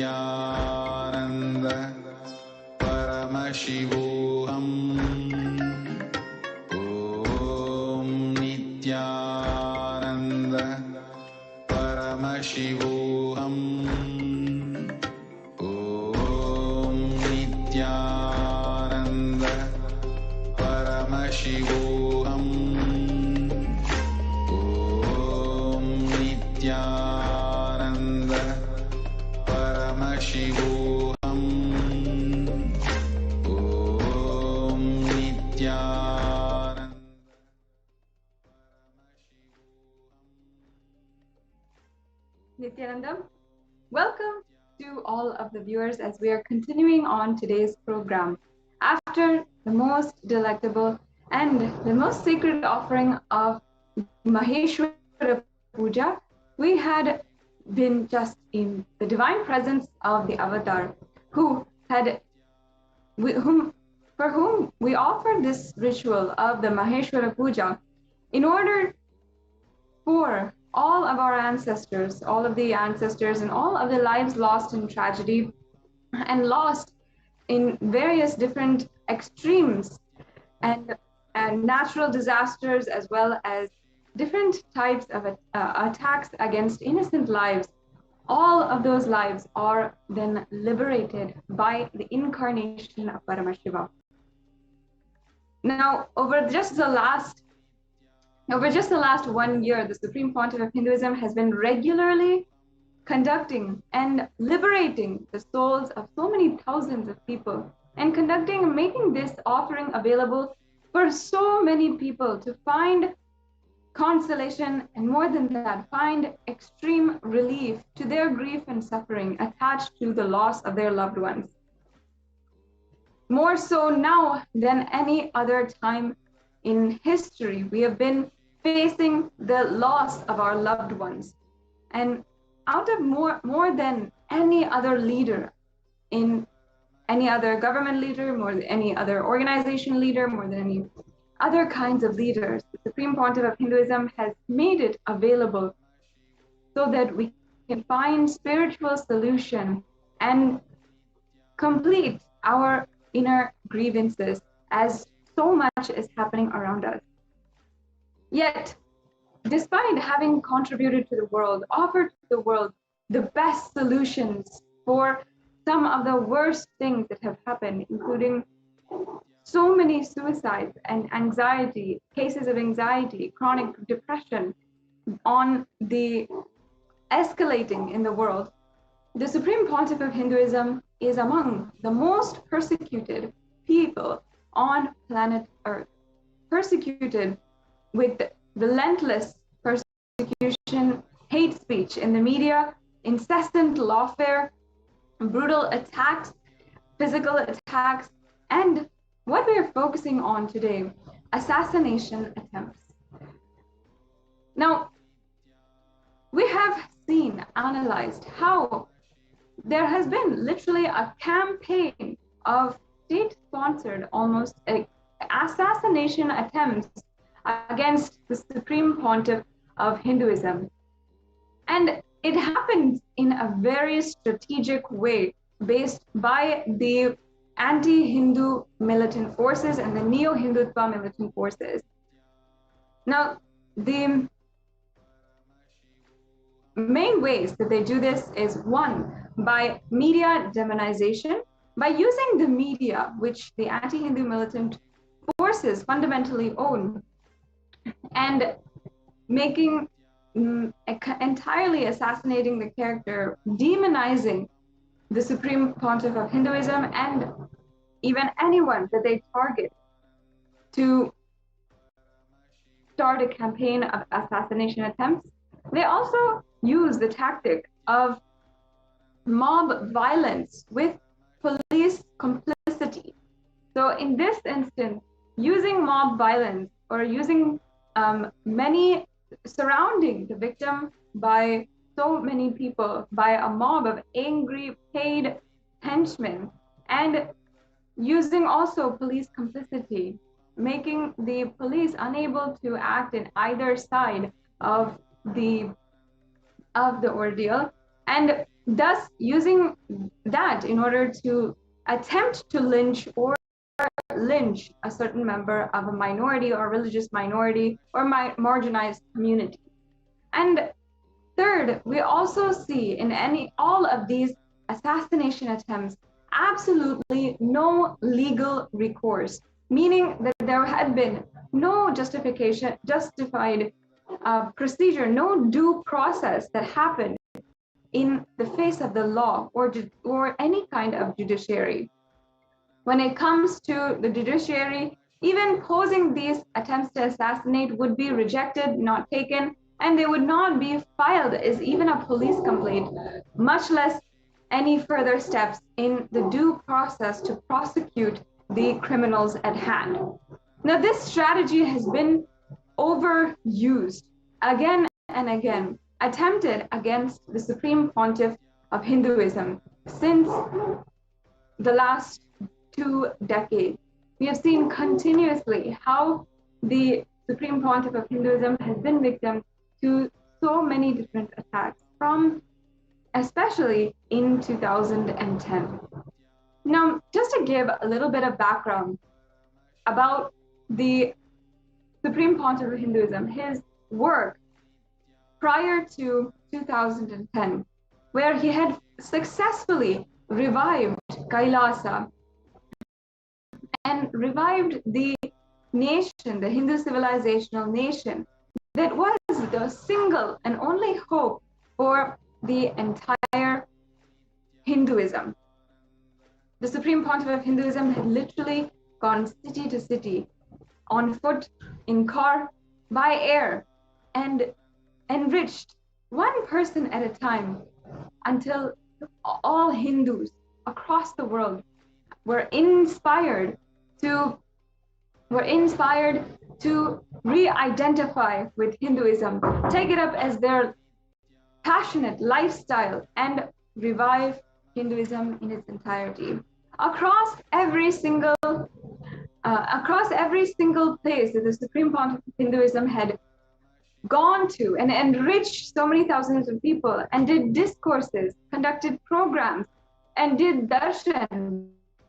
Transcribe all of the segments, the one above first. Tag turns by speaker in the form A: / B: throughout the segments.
A: Nithyananda Paramashivoham. Om Nithyananda Paramashivoham. Om Nithyananda Paramashivoham. Om Nithyananda Paramashivoham. Om Nithyananda.
B: Nithyanandam, welcome to all of the viewers as we are continuing on today's program. After the most delectable and the most sacred offering of Maheshwara Puja, we had been just in the divine presence of the Avatar, for whom we offered this ritual of the Maheshwara Puja in order for all of our ancestors, all of the ancestors and all of the lives lost in tragedy and lost in various different extremes and natural disasters, as well as different types of attacks against innocent lives. All of those lives are then liberated by the incarnation of Paramashiva. Now, over just the last 1 year, the Supreme Pontiff of Hinduism has been regularly conducting and liberating the souls of so many thousands of people, and making this offering available for so many people to find consolation, and more than that, find extreme relief to their grief and suffering attached to the loss of their loved ones. More so now than any other time in history, we have been facing the loss of our loved ones. And out of more than any other leader, in any other government leader, more than any other organization leader, more than any other kinds of leaders, the Supreme Pontiff of Hinduism has made it available so that we can find spiritual solution and complete our inner grievances, as so much is happening around us. Yet, despite having contributed to the world, offered to the world the best solutions for some of the worst things that have happened, including so many suicides and anxiety, cases of anxiety, chronic depression on the escalating in the world, the Supreme Pontiff of Hinduism is among the most persecuted people on planet Earth, persecuted with relentless persecution, hate speech in the media, incessant lawfare, brutal attacks, physical attacks, and what we are focusing on today, assassination attempts. Now, we have analyzed how there has been literally a campaign of state-sponsored, almost assassination attempts against the Supreme Pontiff of Hinduism. And it happens in a very strategic way, based by the anti-Hindu militant forces and the neo-Hindutva militant forces. Now, the main ways that they do this is, one, by media demonization, by using the media, which the anti-Hindu militant forces fundamentally own, and making entirely assassinating the character, demonizing the Supreme Pontiff of Hinduism, and even anyone that they target to start a campaign of assassination attempts. They also use the tactic of mob violence with police complicity. So in this instance, using mob violence, or using many, surrounding the victim by so many people, by a mob of angry paid henchmen, and using also police complicity, making the police unable to act in either side of the ordeal, and thus using that in order to attempt to lynch a certain member of a minority or religious minority or marginalized community. And third, we also see in all of these assassination attempts absolutely no legal recourse, meaning that there had been no justified procedure, no due process that happened in the face of the law or any kind of judiciary. When it comes to the judiciary, even posing these attempts to assassinate would be rejected, not taken, and they would not be filed as even a police complaint, much less any further steps in the due process to prosecute the criminals at hand. Now, this strategy has been overused again and again, attempted against the Supreme Pontiff of Hinduism since the last 2 decades. We have seen continuously how the Supreme Pontiff of Hinduism has been victim to so many different attacks, from especially in 2010. Now, just to give a little bit of background about the Supreme Pontiff of Hinduism, his work prior to 2010, where he had successfully revived Kailasa and revived the nation, the Hindu civilizational nation, that was the single and only hope for the entire Hinduism. The Supreme Pontiff of Hinduism had literally gone city to city, on foot, in car, by air, and enriched one person at a time until all Hindus across the world were inspired to re-identify with Hinduism, take it up as their passionate lifestyle, and revive Hinduism in its entirety. Across every single place that the Supreme Pontiff of Hinduism had gone to and enriched so many thousands of people, and did discourses, conducted programs, and did darshan,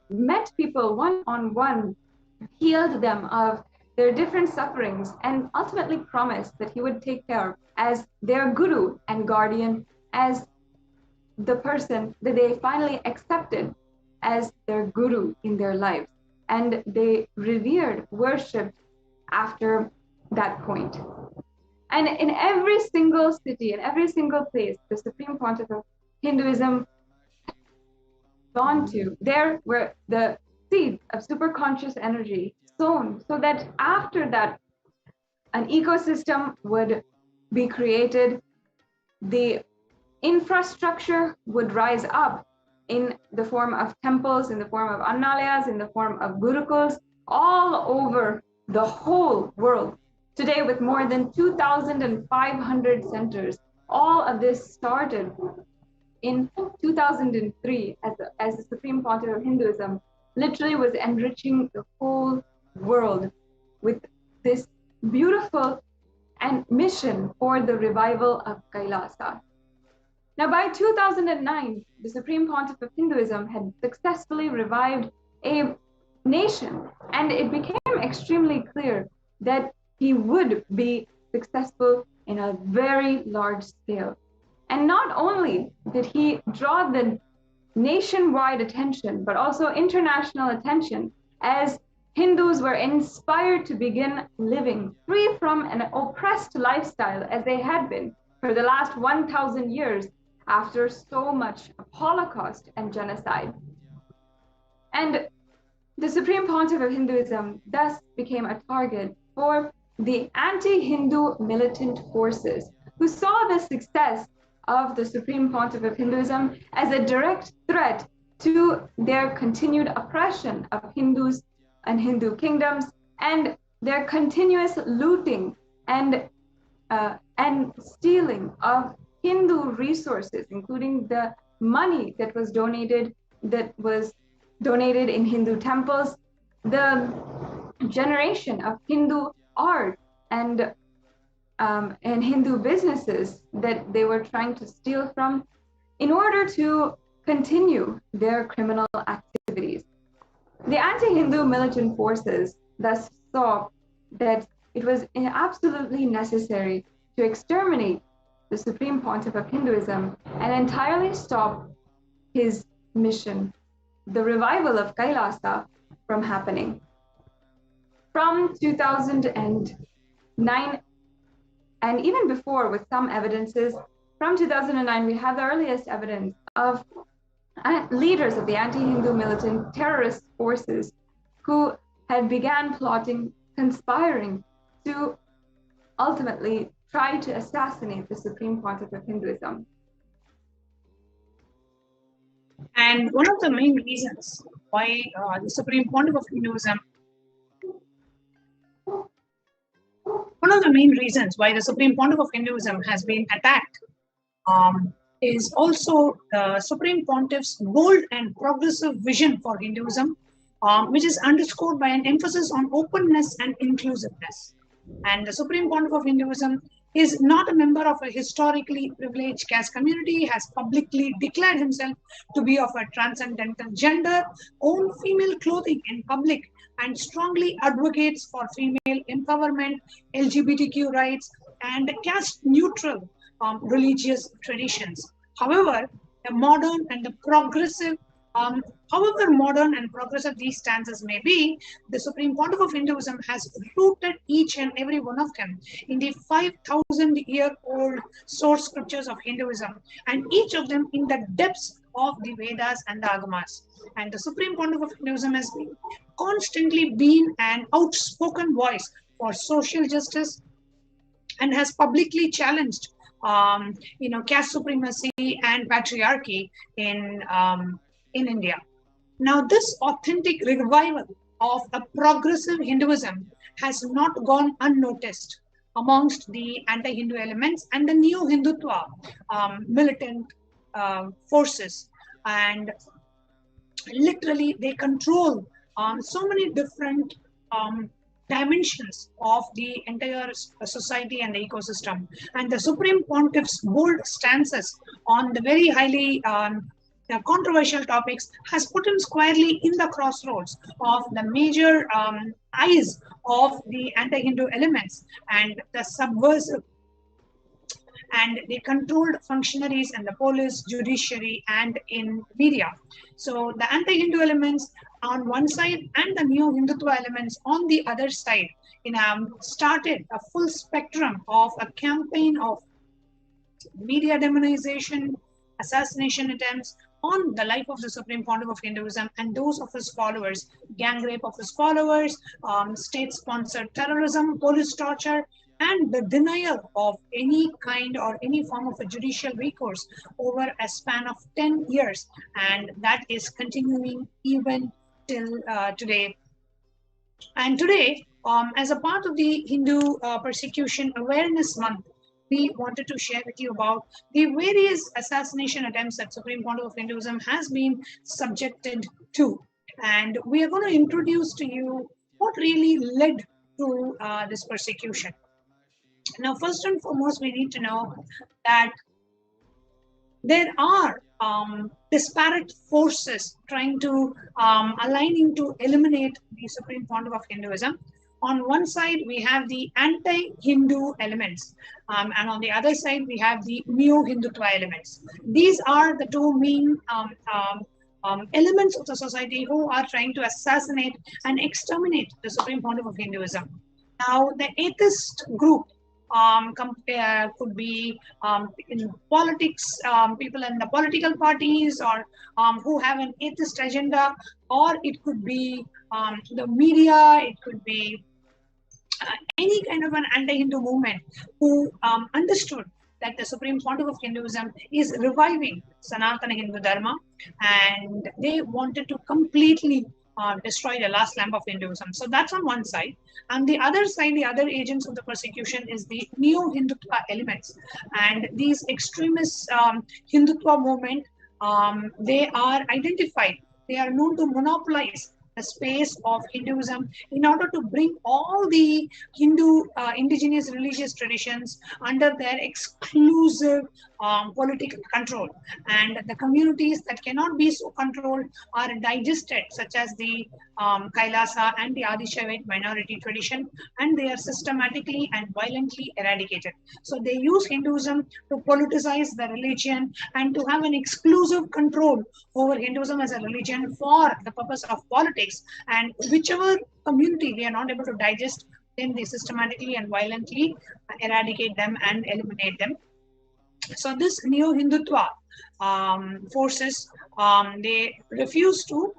B: met people one-on-one, healed them of their different sufferings, and ultimately promised that he would take care as their guru and guardian, as the person that they finally accepted as their guru in their lives. And they revered, worshipped after that point. And in every single city, in every single place, the Supreme Pontiff of Hinduism gone to, there were the seeds of superconscious energy sown, so that after that, an ecosystem would be created, the infrastructure would rise up in the form of temples, in the form of annalayas, in the form of gurukuls, all over the whole world. Today, with more than 2,500 centers, all of this started in 2003 as the Supreme Pontiff of Hinduism literally was enriching the whole world with this beautiful and mission for the revival of Kailasa. Now, by 2009, the Supreme Pontiff of Hinduism had successfully revived a nation, and it became extremely clear that he would be successful in a very large scale. And not only did he draw the nationwide attention, but also international attention, as Hindus were inspired to begin living free from an oppressed lifestyle as they had been for the last 1,000 years after so much of Holocaust and genocide. And the Supreme Pontiff of Hinduism thus became a target for the anti-Hindu militant forces, who saw the success of the Supreme Pontiff of Hinduism as a direct threat to their continued oppression of Hindus and Hindu kingdoms, and their continuous looting and stealing of Hindu resources, including the money that was donated in Hindu temples, the generation of Hindu art and Hindu businesses that they were trying to steal from. in order to continue their criminal activities. The anti-Hindu militant forces thus saw that it was absolutely necessary to exterminate the Supreme Pontiff of Hinduism and entirely stop his mission, the revival of Kailasa, from happening. From 2009, and even before, with some evidences, from 2009, we have the earliest evidence of leaders of the anti-Hindu militant terrorist forces who had began plotting, conspiring to ultimately try to assassinate the Supreme Pontiff of Hinduism.
C: And one of the main reasons why the Supreme Pontiff of Hinduism has been attacked is also the Supreme Pontiff's bold and progressive vision for Hinduism, which is underscored by an emphasis on openness and inclusiveness. And the Supreme Pontiff of Hinduism is not a member of a historically privileged caste community, has publicly declared himself to be of a transcendental gender, owns female clothing in public, and strongly advocates for female empowerment, LGBTQ rights, and caste-neutral religious traditions. However, modern and progressive these stances may be, the Supreme Pontiff of Hinduism has rooted each and every one of them in the 5,000-year-old source scriptures of Hinduism, and each of them in the depths of the Vedas and the Agamas. And the Supreme Pontiff of Hinduism has constantly been an outspoken voice for social justice and has publicly challenged caste supremacy and patriarchy in India. Now, this authentic revival of a progressive Hinduism has not gone unnoticed amongst the anti-Hindu elements and the new Hindutva militant forces. And literally, they control so many different dimensions of the entire society and the ecosystem. And the Supreme Pontiff's bold stances on the very highly controversial topics has put him squarely in the crossroads of the major eyes of the anti-Hindu elements and the subversive and the controlled functionaries and the police, judiciary, and in media. So the anti-Hindu elements on one side and the new Hindutva elements on the other side started a full spectrum of a campaign of media demonization, assassination attempts on the life of the Supreme Pontiff of Hinduism and those of his followers, gang rape of his followers, state-sponsored terrorism, police torture, and the denial of any kind or any form of a judicial recourse over a span of 10 years. And that is continuing even till today. And today, as a part of the Hindu Persecution Awareness Month, we wanted to share with you about the various assassination attempts that Supreme Pontiff of Hinduism has been subjected to. And we are going to introduce to you what really led to this persecution. Now, first and foremost, we need to know that there are disparate forces trying to aligning to eliminate the Supreme Pontiff of Hinduism. On one side, we have the anti-Hindu elements, and on the other side, we have the new Hindutva elements. These are the two main elements of the society who are trying to assassinate and exterminate the Supreme Pontiff of Hinduism. Now, the atheist group could be in politics, people in the political parties, or who have an atheist agenda, or it could be the media, it could be any kind of an anti-Hindu movement who understood that the Supreme Pontiff of Hinduism is reviving Sanatana Hindu Dharma, and they wanted to completely destroy the last lamp of Hinduism. So that's on one side. And the other side, the other agents of the persecution is the new Hindutva elements. And these extremist Hindutva movement, they are identified. They are known to monopolize the space of Hinduism in order to bring all the Hindu indigenous religious traditions under their exclusive political control, and the communities that cannot be so controlled are digested, such as the Kailasa and the Adishavite minority tradition, and they are systematically and violently eradicated. So they use Hinduism to politicize the religion and to have an exclusive control over Hinduism as a religion for the purpose of politics, and whichever community they are not able to digest, then they systematically and violently eradicate them and eliminate them. So this neo-Hindutva forces, they refuse to,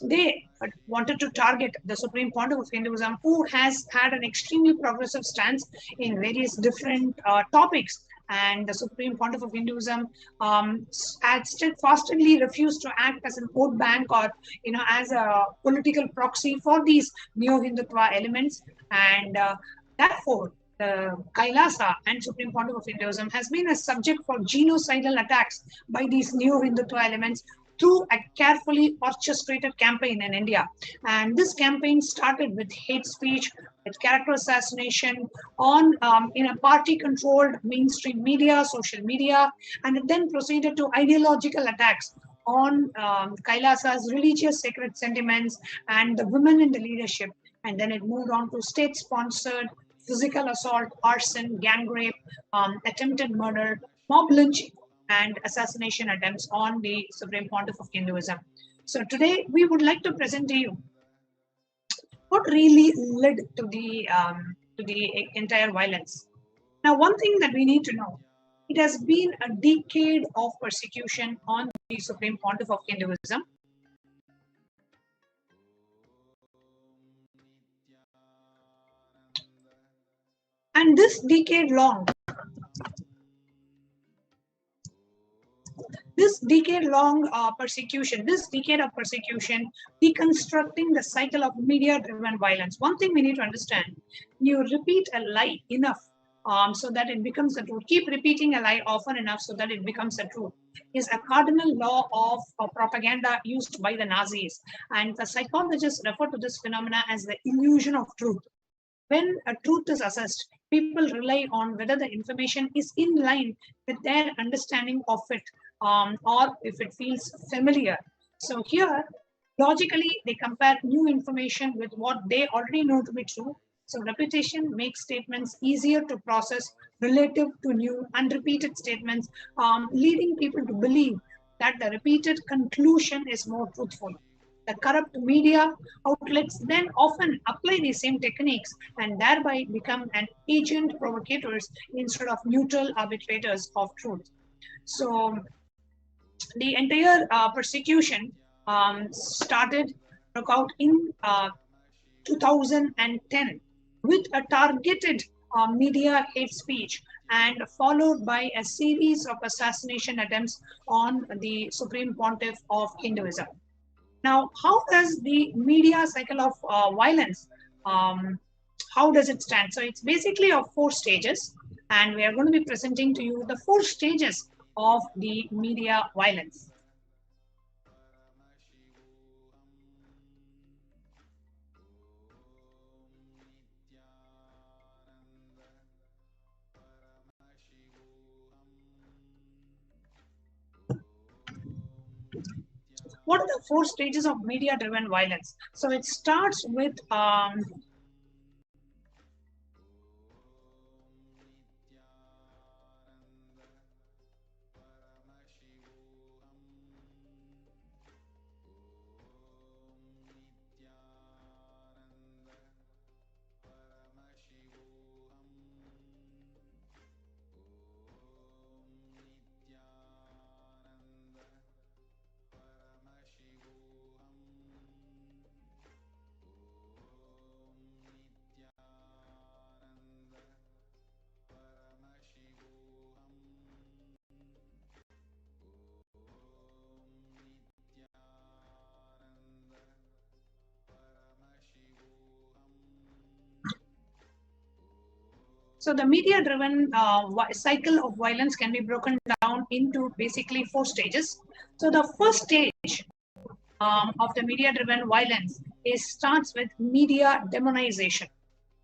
C: they wanted to target the Supreme Pontiff of Hinduism, who has had an extremely progressive stance in various different topics. And the Supreme Pontiff of Hinduism had steadfastly refused to act as an vote bank or, as a political proxy for these neo-Hindutva elements. And therefore, the Kailasa and Supreme Pontiff of Hinduism has been a subject for genocidal attacks by these neo-Hindutva elements through a carefully orchestrated campaign in India. And this campaign started with hate speech, with character assassination on in a party-controlled mainstream media, social media, and it then proceeded to ideological attacks on Kailasa's religious sacred sentiments and the women in the leadership. And then it moved on to state-sponsored physical assault, arson, gang rape, attempted murder, mob lynching, and assassination attempts on the Supreme Pontiff of Hinduism. So today we would like to present to you what really led to the entire violence. Now, one thing that we need to know, it has been a decade of persecution on the Supreme Pontiff of Hinduism. And this decade long persecution, this decade of persecution, deconstructing the cycle of media-driven violence. One thing we need to understand, you repeat a lie enough so that it becomes a truth. Keep repeating a lie often enough so that it becomes a truth, is a cardinal law of propaganda used by the Nazis. And the psychologists refer to this phenomena as the illusion of truth. When a truth is assessed, people rely on whether the information is in line with their understanding of it, or if it feels familiar. So here, logically, they compare new information with what they already know to be true. So repetition makes statements easier to process relative to new unrepeated statements, leading people to believe that the repeated conclusion is more truthful. The corrupt media outlets then often apply the same techniques and thereby become an agent provocators instead of neutral arbitrators of truth. So the entire persecution broke out in 2010 with a targeted media hate speech and followed by a series of assassination attempts on the Supreme Pontiff of Hinduism. Now, how does the media cycle of violence, how does it stand? So it's basically of 4 stages, and we are going to be presenting to you the 4 stages of the media violence. What are the 4 stages of media-driven violence? So it starts with So the media-driven cycle of violence can be broken down into basically 4 stages. So the first stage of the media-driven violence starts with media demonization.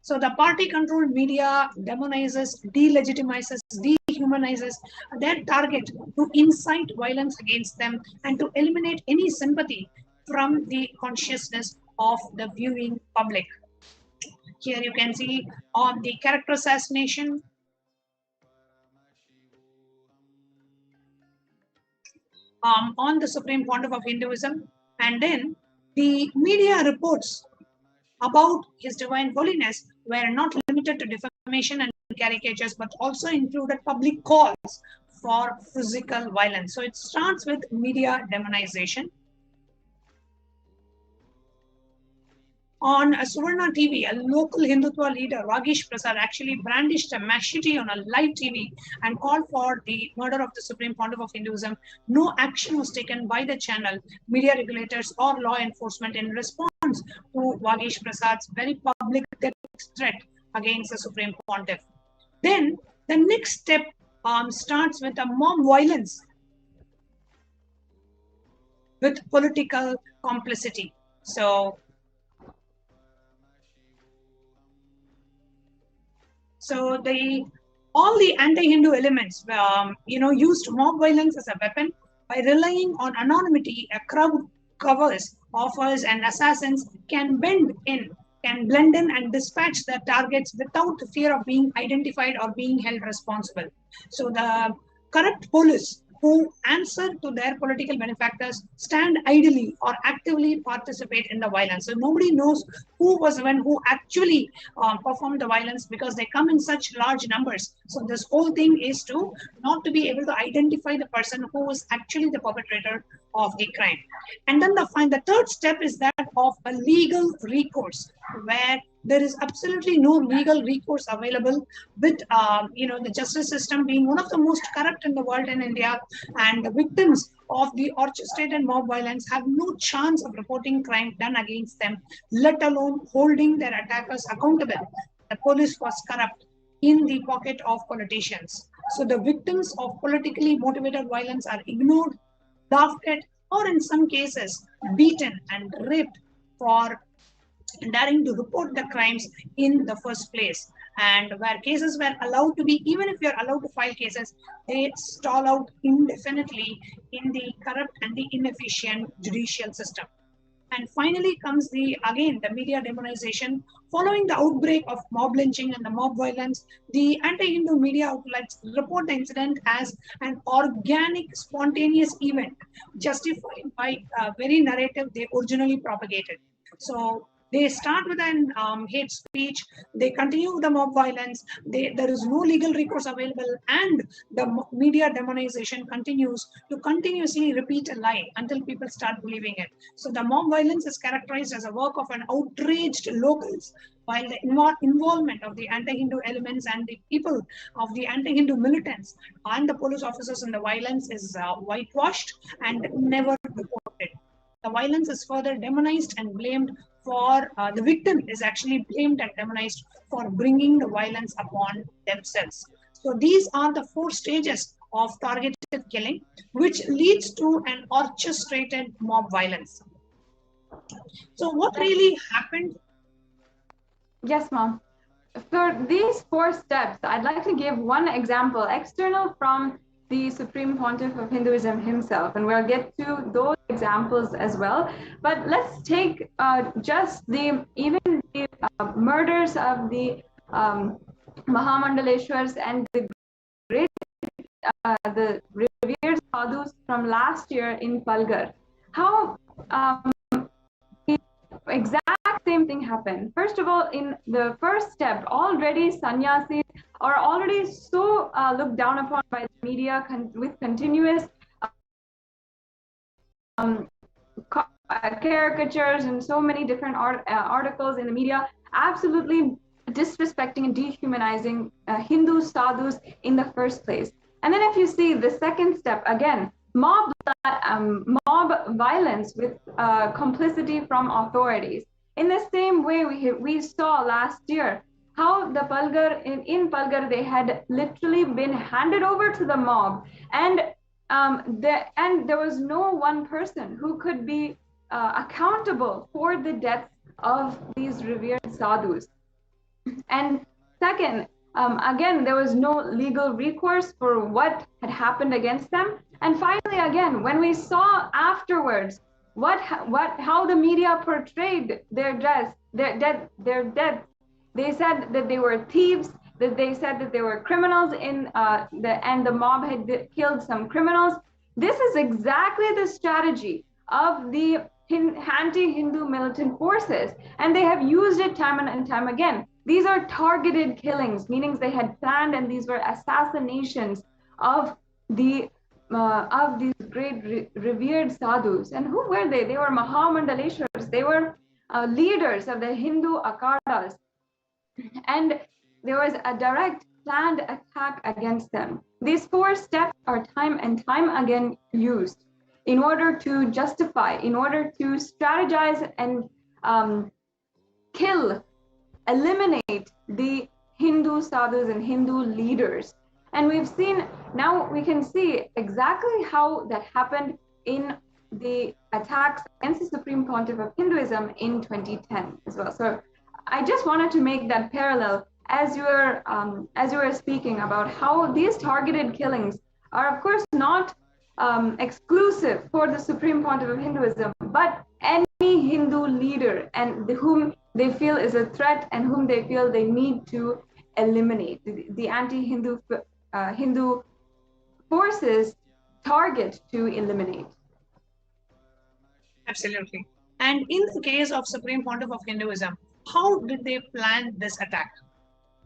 C: So the party-controlled media demonizes, delegitimizes, dehumanizes their target to incite violence against them and to eliminate any sympathy from the consciousness of the viewing public. Here you can see on the character assassination, on the Supreme Pontiff of Hinduism, and then the media reports about His Divine Holiness were not limited to defamation and caricatures, but also included public calls for physical violence. So it starts with media demonization. On Suvarna TV, a local Hindutva leader, Vagish Prasad, actually brandished a machete on a live TV and called for the murder of the Supreme Pontiff of Hinduism. No action was taken by the channel, media regulators, or law enforcement in response to Vagish Prasad's very public death threat against the Supreme Pontiff. Then the next step starts with a mob violence with political complicity. So all the anti-Hindu elements, used mob violence as a weapon by relying on anonymity. A crowd covers, offers, and assassins can blend in and dispatch their targets without the fear of being identified or being held responsible. So the corrupt police who answer to their political benefactors stand idly or actively participate in the violence. So nobody knows who was when who actually performed the violence because they come in such large numbers. So this whole thing is to not to be able to identify the person who was actually the perpetrator of the crime. And then the third step is that of a legal recourse, where there is absolutely no legal recourse available, with the justice system being one of the most corrupt in the world in India, and the victims of the orchestrated mob violence have no chance of reporting crime done against them, let alone holding their attackers accountable. The police was corrupt in the pocket of politicians. So the victims of politically motivated violence are ignored, laughed at, or in some cases beaten and raped for daring to report the crimes in the first place. And where cases were allowed to be, even if you're allowed to file cases, they stall out indefinitely in the corrupt and the inefficient judicial system. And finally comes the media demonization. Following the outbreak of mob lynching and the mob violence, the anti-Hindu media outlets report the incident as an organic, spontaneous event, justified by a very narrative they originally propagated. So they start with an hate speech, they continue with the mob violence, there is no legal recourse available, and the media demonization continues to continuously repeat a lie until people start believing it. So the mob violence is characterized as a work of an outraged locals, while the involvement of the anti-Hindu elements and the people of the anti-Hindu militants and the police officers in the violence is whitewashed and never reported. The violence is further demonized and blamed for, the victim is actually blamed and demonized for bringing the violence upon themselves. So these are the 4 stages of targeted killing, which leads to an orchestrated mob violence. So what really happened?
B: Yes, Mom. For these 4 steps, I'd like to give one example, external from the Supreme Pontiff of Hinduism himself, and we'll get to those examples as well. But let's take just the murders of the Mahamandaleshwars and the great the revered sadhus from last year in Palghar. How the exact same thing happened. First of all, in the first step, already sannyasis are already so looked down upon by the media with continuous caricatures and so many different articles in the media, absolutely disrespecting and dehumanizing Hindu sadhus in the first place. And then if you see the second step, again, mob violence with complicity from authorities. In the same way we saw last year how the Palghar, in Palghar, they had literally been handed over to the mob, and there was no one person who could be accountable for the deaths of these revered sadhus. And second, again, there was no legal recourse for what had happened against them. And finally, again, when we saw afterwards how the media portrayed their deaths, they said that they were thieves, that they said that they were criminals and the mob had killed some criminals. This is exactly the strategy of the anti-Hindu militant forces, and they have used it time and time again. These are targeted killings, meaning they had planned, and these were assassinations of these great revered sadhus. And who were they? They were Mahamandaleshwaras. They were leaders of the Hindu akhadas, and there was a direct planned attack against them. These four steps are time and time again used in order to justify, in order to strategize and eliminate the Hindu sadhus and Hindu leaders. And now we can see exactly how that happened in the attacks against the Supreme Pontiff of Hinduism in 2010 as well. So I just wanted to make that parallel as you were speaking about how these targeted killings are, of course, not exclusive for the Supreme Pontiff of Hinduism, but any Hindu leader and whom they feel is a threat and whom they feel they need to eliminate. The anti-Hindu Hindu forces target to eliminate.
C: Absolutely. And in the case of Supreme Pontiff of Hinduism, how did they plan this attack?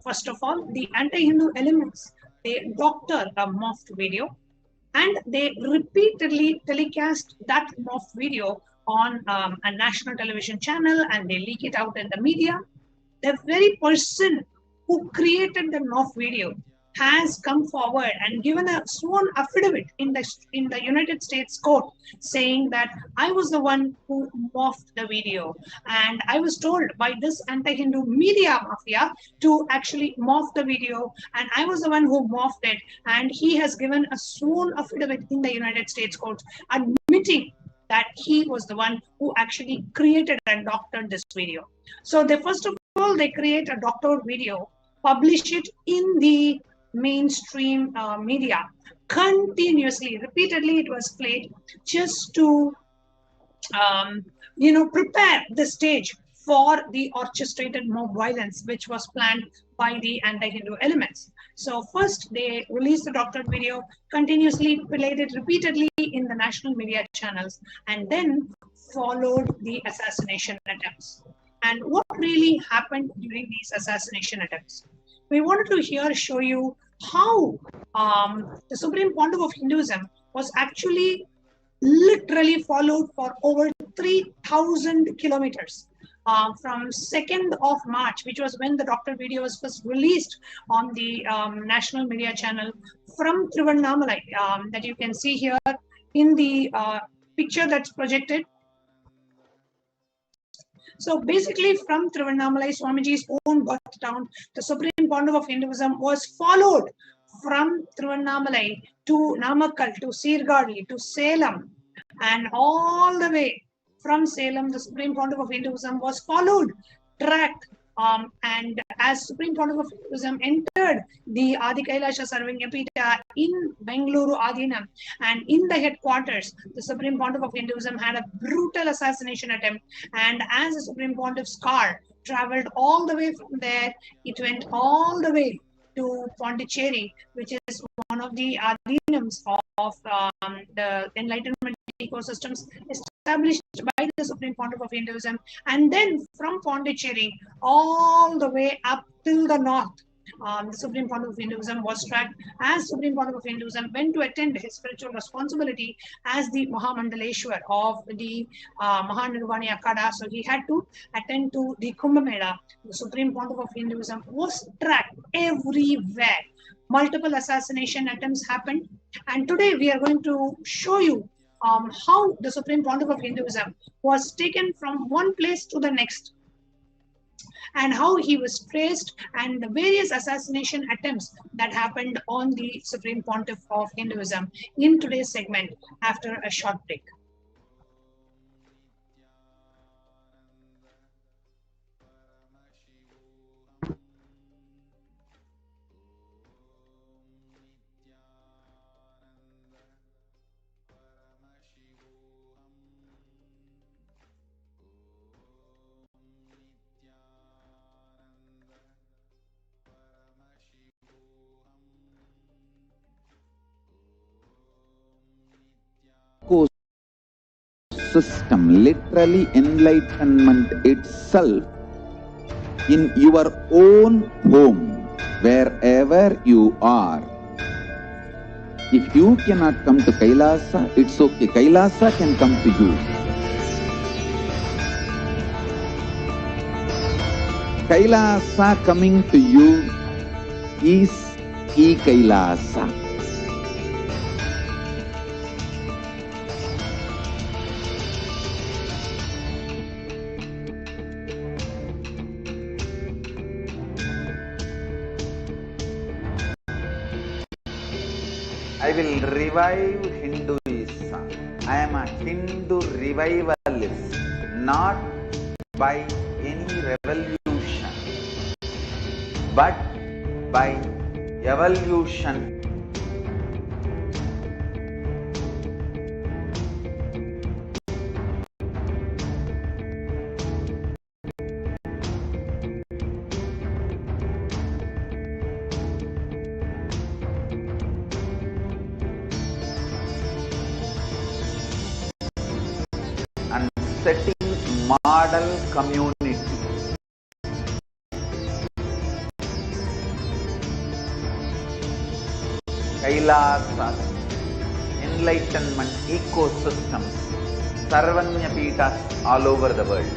C: First of all, the anti-Hindu elements, they doctor a morphed video, and they repeatedly telecast that morphed video on a national television channel, and they leak it out in the media. The very person who created the morphed video has come forward and given a sworn affidavit in the United States court saying that I was the one who morphed the video, and I was told by this anti-Hindu media mafia to actually morph the video, and I was the one who morphed it. And he has given a sworn affidavit in the United States court admitting that he was the one who actually created and doctored this video. So they first of all, they create a doctored video, publish it in the mainstream media continuously, repeatedly. It was played just to prepare the stage for the orchestrated mob violence which was planned by the anti-Hindu elements. So first they released the doctored video, continuously played it repeatedly in the national media channels, and then followed the assassination attempts. And what really happened during these assassination attempts? We wanted to here show you how the Supreme Pontiff of Hinduism was actually literally followed for over 3,000 kilometers. From 2nd of March, which was when the doctor video was first released on the national media channel, from Tiruvannamalai, that you can see here in the picture that's projected. So basically, from Tiruvannamalai, Swamiji's own birth town, the Supreme Pontiff of Hinduism was followed from Tiruvannamalai to Namakkal, to Sirgadi, to Salem, and all the way from Salem, the Supreme Pontiff of Hinduism was followed, tracked, and as Supreme Pontiff of Hinduism entered the Adi Kailasa Sarvanyapita in Bengaluru Adinam, and in the headquarters, the Supreme Pontiff of Hinduism had a brutal assassination attempt. And as the Supreme Pontiff's car traveled all the way from there, it went all the way to Pondicherry, which is one of the adinams of the enlightenment ecosystems established by the Supreme Pontiff of Hinduism. And then from Pondicherry all the way up till the north, the Supreme Pontiff of Hinduism was tracked as Supreme Pontiff of Hinduism went to attend his spiritual responsibility as the Mahamandaleshwar of the Mahanirvani Akhada. So he had to attend to the Kumbh Mela. The Supreme Pontiff of Hinduism was tracked everywhere. Multiple assassination attempts happened. And today we are going to show you how the Supreme Pontiff of Hinduism was taken from one place to the next, and how he was traced, and the various assassination attempts that happened on the Supreme Pontiff of Hinduism in today's segment after a short break.
D: ecosystem, literally enlightenment itself, in your own home, wherever you are. If you cannot come to Kailasa, it's okay. Kailasa can come to you. Kailasa coming to you is E-Kailasa. I will revive Hinduism. I am a Hindu revivalist, not by any revolution, but by evolution. And setting model community. Kailasa, enlightenment ecosystems, Sarvanya Peethas all over the world.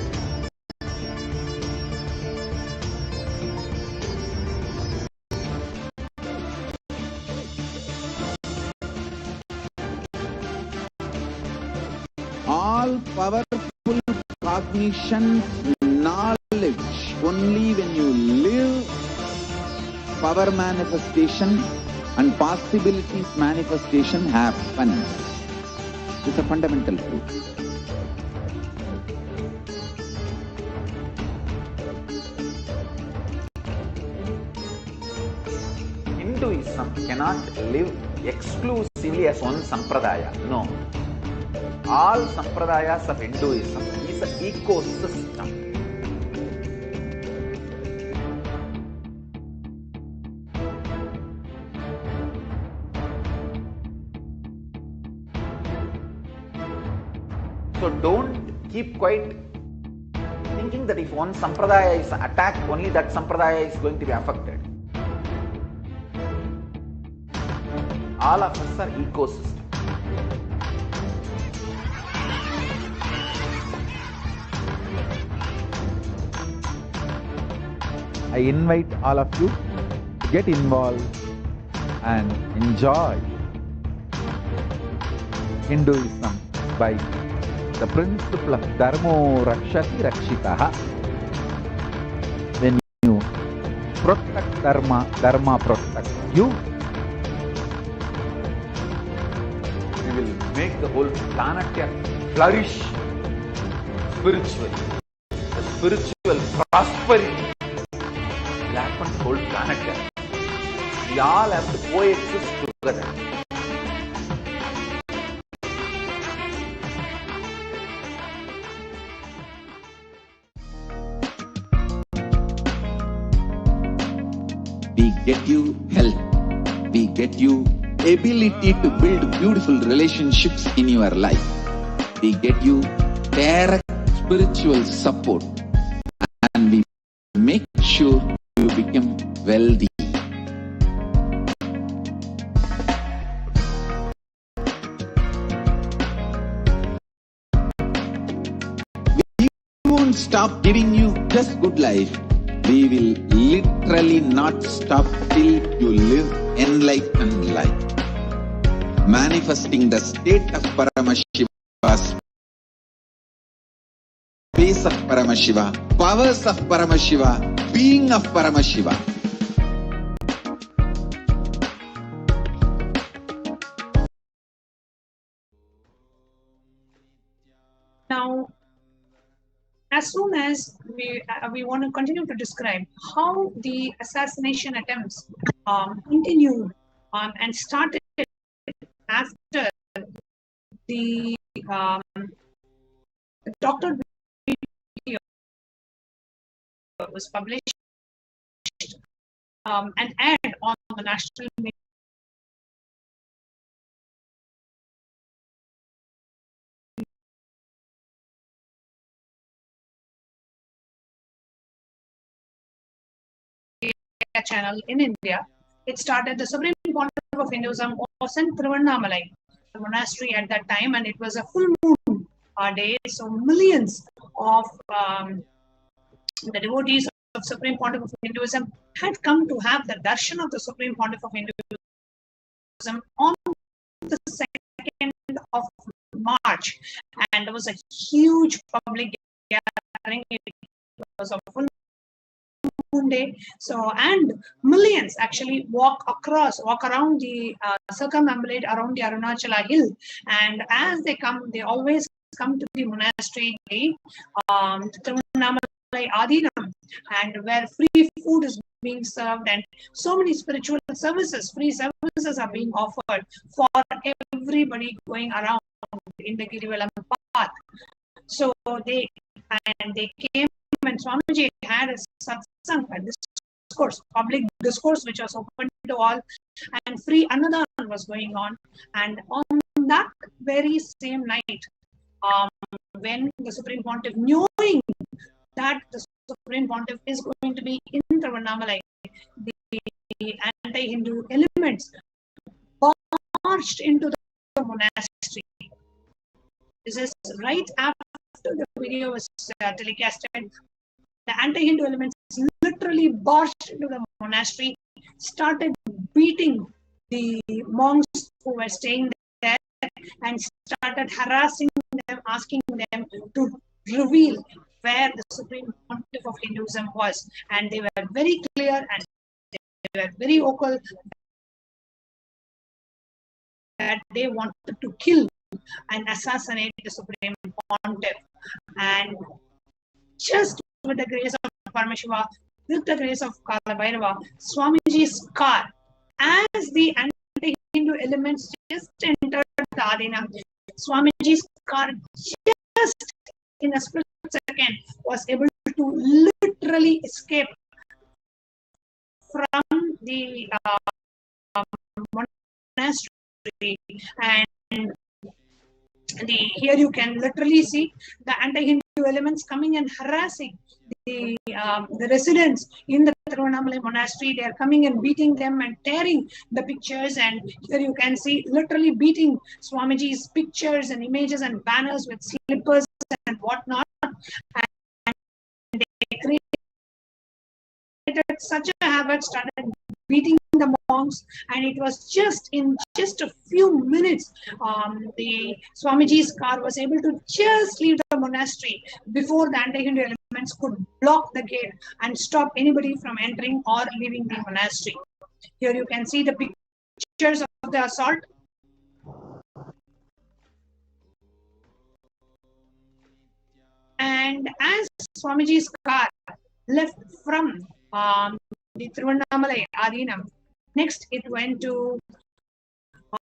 D: All powerful cognition, knowledge, only when you live, power manifestation and possibilities manifestation happens. It's a fundamental truth. Hinduism cannot live exclusively as one sampradaya. No. All sampradayas of Hinduism is an ecosystem. So don't keep quiet thinking that if one sampradaya is attacked, only that sampradaya is going to be affected. All of us are ecosystems. I invite all of you to get involved and enjoy Hinduism by the principle of Dharmo Rakshati Rakshitaha. When you protect Dharma, Dharma protects you. We will make the whole planet flourish spiritually. The spiritual prosperity will happen to the whole planet. We all have to coexist together. We get you health. We get you ability to build beautiful relationships in your life. We get you direct spiritual support. And we make sure you become wealthy. We won't stop giving you just good life. We will literally not stop till you live enlightened life. Manifesting the state of Paramashiva, space of Paramashiva, powers of Paramashiva, being of Paramashiva.
C: Now, as soon as we want to continue to describe how the assassination attempts continued and started after the doctored video was published and aired on the national channel in India. It started, the Supreme Pontiff of Hinduism was in Tiruvannamalai, the monastery at that time, and it was a full moon day. So millions of the devotees of Supreme Pontiff of Hinduism had come to have the darshan of the Supreme Pontiff of Hinduism on the 2nd of March, and there was a huge public gathering. It was a full moon day, so, and millions actually walk around the circumambulate around the Arunachala hill, and as they come, they always come to the monastery, Tiruvannamalai Adinam, and where free food is being served, and so many spiritual services, free services are being offered for everybody going around in the Girivalam path. So they came, and Swamiji had a satsang, a discourse, public discourse, which was open to all, and free Annadan was going on. And on that very same night, when the Supreme Pontiff, knowing that the Supreme Pontiff is going to be in Tiruvannamalai, the anti-Hindu elements marched into the monastery. This is right after the video was telecasted. The anti-Hindu elements literally barged into the monastery, started beating the monks who were staying there, and started harassing them, asking them to reveal where the Supreme Pontiff of Hinduism was. And they were very clear and they were very vocal that they wanted to kill and assassinate the Supreme Pontiff. And just with the grace of Paramashiva, with the grace of Kalabhairava, Swamiji's car, as the anti-Hindu elements just entered the Adinam, Swamiji's car just in a split second was able to literally escape from the monastery, and here you can literally see the anti-Hindu elements coming and harassing the residents in the Tiruvannamalai monastery. They are coming and beating them and tearing the pictures, and here you can see literally beating Swamiji's pictures and images and banners with slippers and whatnot. And they created such a havoc, started beating the monks, and it was just in just a few minutes, the Swamiji's car was able to just leave the monastery before the anti-Hindu elements could block the gate and stop anybody from entering or leaving the monastery. Here you can see the pictures of the assault. And as Swamiji's car left from the Tiruvannamalai Adinam, next it went to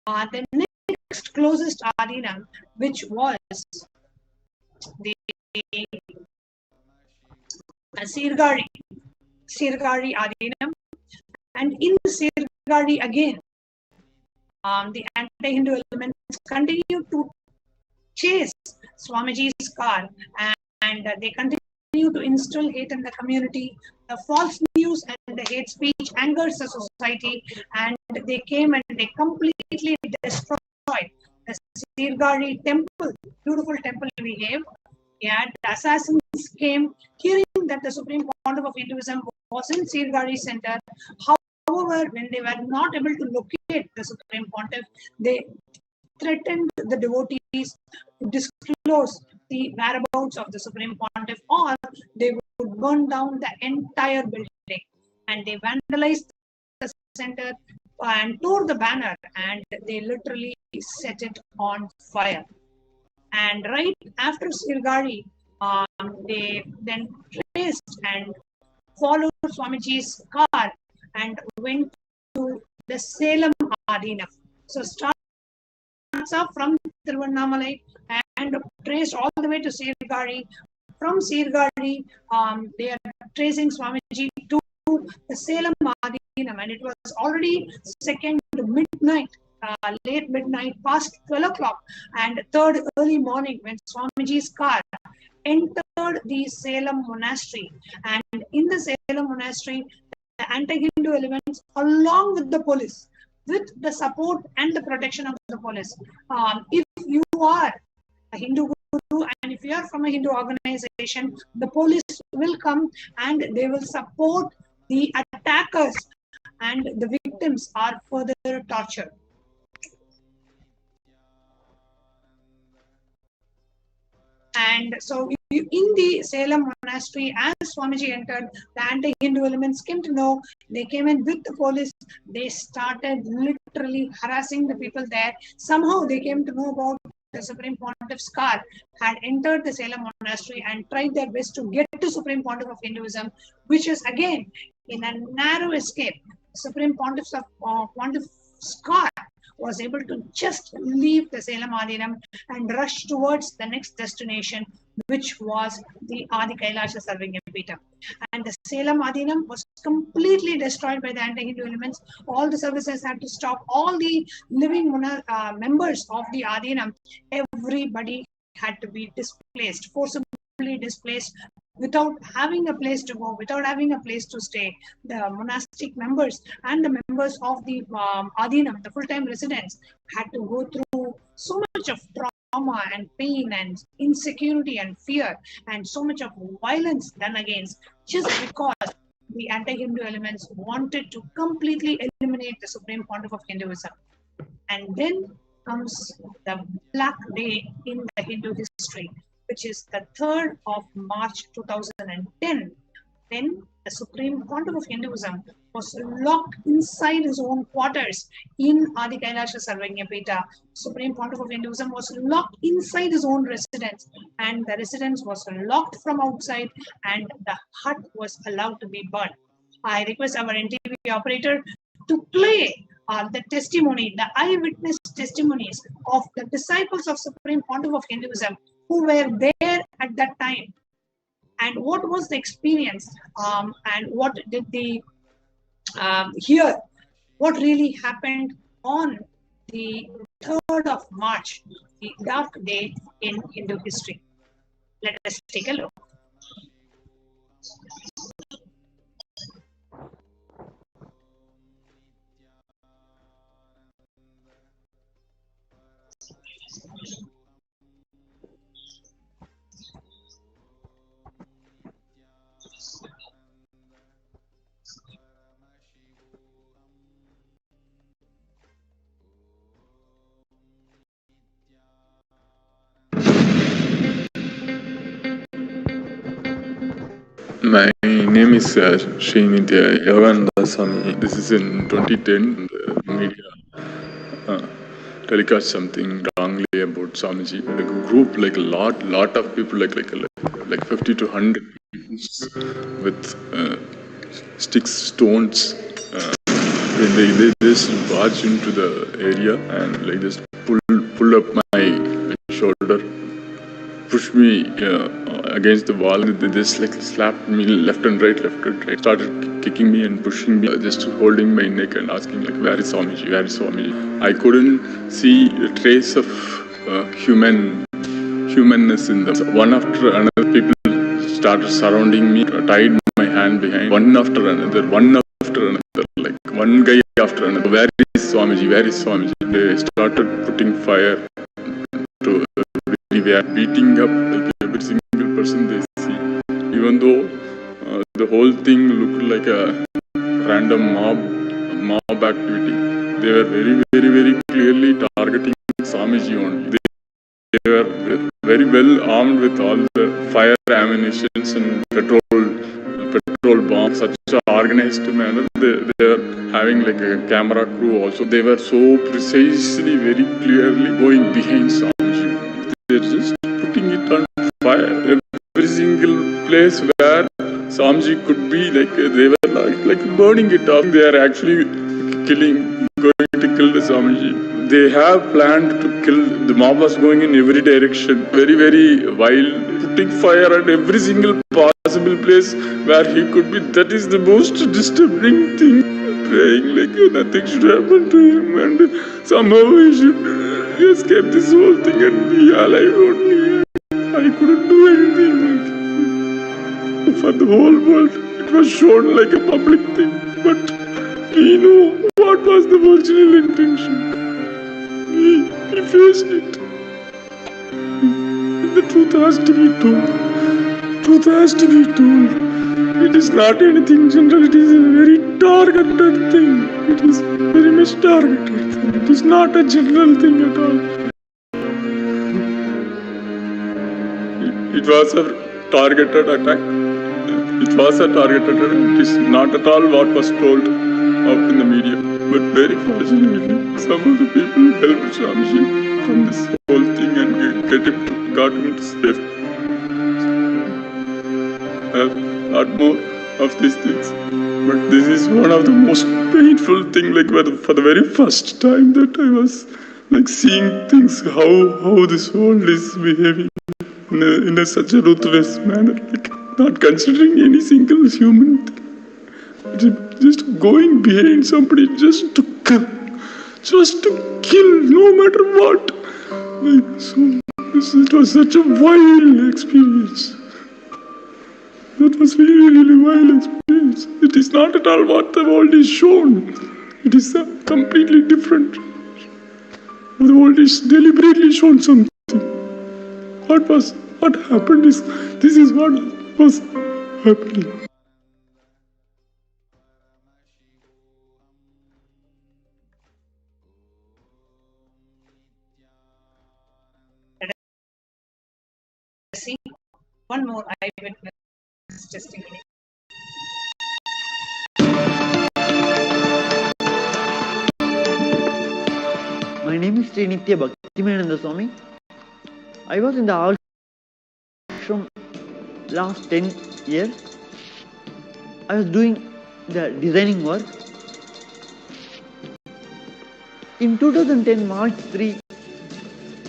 C: the next closest Adinam, which was the Sirgari Adinam. And in Sirgari again, the anti-Hindu elements continued to chase Swamiji's car, and they continue to instill hate in the community. The false news and the hate speech angers the society, and they came and they completely destroyed the Sirgari temple, beautiful temple we have. Yeah, the assassins came, hearing that the Supreme Pontiff of Hinduism was in Sirgari center. However, when they were not able to locate the Supreme Pontiff, they threatened the devotees to disclose the whereabouts of the Supreme Pontiff, or they would burn down the entire building. And they vandalized the center and tore the banner, and they literally set it on fire. And right after Sirgari, they then traced and followed Swamiji's car and went to the Salem Adinam. So starts off from Tiruvannamalai and traced all the way to Sirgari. From Sirgari, they are tracing Swamiji to the Salem Adinam, and it was already second midnight, late midnight, past 12 o'clock, and third early morning when Swamiji's car entered the Salem monastery. And in the Salem monastery, the anti-Hindu elements along with the police, with the support and the protection of the police. If you are a Hindu guru and if you are from a Hindu organization, the police will come and they will support the attackers, and the victims are further tortured. And so in the Salem monastery, as Swamiji entered, the anti-Hindu elements came to know. They came in with the police. They started literally harassing the people there. Somehow they came to know about the Supreme Pontiff's car had entered the Salem monastery and tried their best to get to Supreme Pontiff of Hinduism, which is again in a narrow escape. Supreme Pontiff's car was able to just leave the Salem Adinam and rush towards the next destination, which was the Adi Kailasa Sarvagyapeetham. And the Salem Adinam was completely destroyed by the anti-Hindu elements. All the services had to stop. All the living members of the Adinam, everybody had to be displaced, forcibly displaced, without having a place to go, without having a place to stay. The monastic members and the members of the Adinam, the full-time residents, had to go through so much of trauma and pain and insecurity and fear and so much of violence done against, just because the anti-Hindu elements wanted to completely eliminate the Supreme Pontiff of Hinduism. And then comes the black day in the Hindu history, which is the 3rd of March 2010, when the Supreme Pontiff of Hinduism was locked inside his own quarters in Adi Kailasa Sarvagyapeetham. Supreme Pontiff of Hinduism was locked inside his own residence, and the residence was locked from outside, and the hut was allowed to be burned. I request our NTV operator to play the testimony, the eyewitness testimonies of the disciples of Supreme Pontiff of Hinduism who were there at that time, and what was the experience, and what did they hear, what really happened on the 3rd of March, the dark day in Hindu history. Let us take a look.
E: My name is Srinidhya Yogananda Swami. This is in 2010. The media telecast something wrongly about Swamiji. Like a group, like a lot of people, like 50 to 100 people with sticks, stones. They just barge into the area and like just pull up my shoulder, push me against the wall. They just like slapped me left and right, started kicking me and pushing me, just holding my neck and asking like, where is Swamiji, where is Swamiji? I couldn't see a trace of humanness in them. So one after another, people started surrounding me, tied my hand behind, one after another, like one guy after another. Where is Swamiji, where is Swamiji? They started putting fire to everywhere, beating up like every single person they see. Even though the whole thing looked like a random mob activity, they were very clearly targeting Swamiji only. They were very well armed with all the fire ammunitions and petrol bombs, such an organized manner. They were having like a camera crew also. They were so precisely, very clearly going behind Swamiji. They're just putting it on fire. Every single place where Swamiji could be, like they were like burning it up. They are actually going to kill the Swamiji. They have planned to kill. The mob was going in every direction, very wild, putting fire at every single possible place where he could be. That is the most disturbing thing. Praying like nothing should happen to him, and somehow he should escape this whole thing and be alive only. I couldn't do anything for the whole world. It was shown like a public thing. we know what was the original intention. We faced it. And the truth has to be told. Truth has to be told. It is not anything general, it is a very targeted thing. It is very much targeted thing. It is not a general thing at all. It was a targeted attack. It was a targeted attack. It is not at all what was told out in the media. But very fortunately, some of the people helped Swamiji from this whole thing and got him to safe. I have a lot more of these things. But this is one of the most painful thing, like for the very first time that I was like seeing things, how this world is behaving in a such a ruthless manner, like not considering any single human thing. Just going behind somebody just to kill no matter what. Like, so it was such a wild experience. That was really wild experience. It is not at all what the world is shown. It is completely different. The world is deliberately shown something. What happened is, this is what was happening.
C: See, one more eyewitness testimony.
F: My name is Sri Nithya Bhaktimananda Swami. I was in the ashram last 10 years. I was doing the designing work. In 2010 March 3,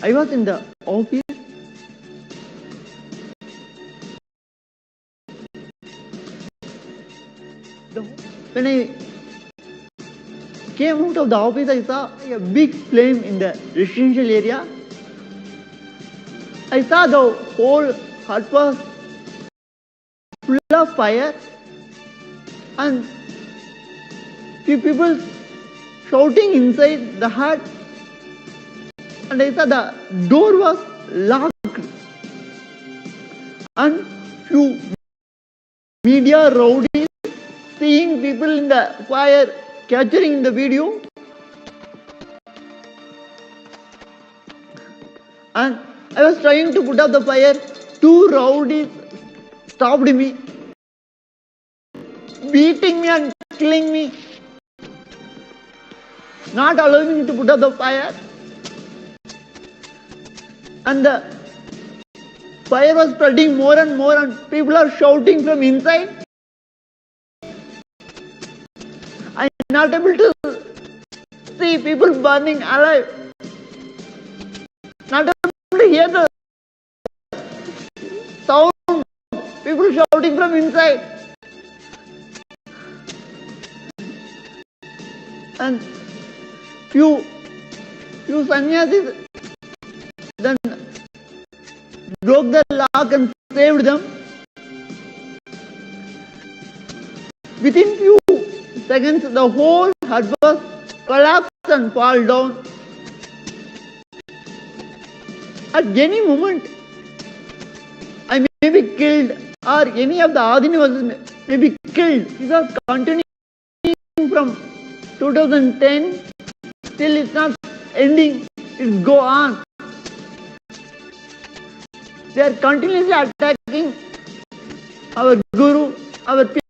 F: I was in the office. When I came out of the office, I saw a big flame in the residential area. I saw the whole hut was full of fire and few people shouting inside the hut, and I saw the door was locked and few media rowdies seeing people in the fire, capturing the video, and I was trying to put out the fire. Two rowdies stopped me, beating me and killing me, not allowing me to put out the fire. And the fire was spreading more and more, and people are shouting from inside. I am not able to see people burning alive, not able to hear the sound, people shouting from inside. And few sannyasis then broke the lock and saved them. Within few seconds, the whole hut was collapsed and fall down. At any moment, I may be killed, or any of the Adinivas may be killed. This was continuing from 2010 till it's not ending. It's go on. They are continuously attacking our Guru, our people.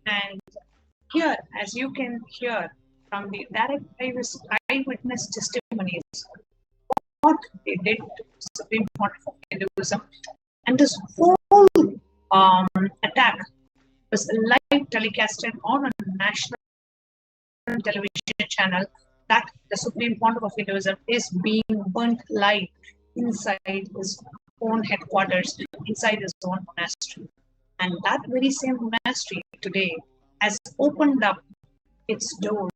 C: And here, as you can hear from the direct eyewitness testimonies, what they did to the Supreme Pontiff of Hinduism, and this whole attack was live telecasted on a national television channel that the Supreme Pontiff of Hinduism is being burnt alive inside his own headquarters, inside his own monastery. And that very same monastery today has opened up its doors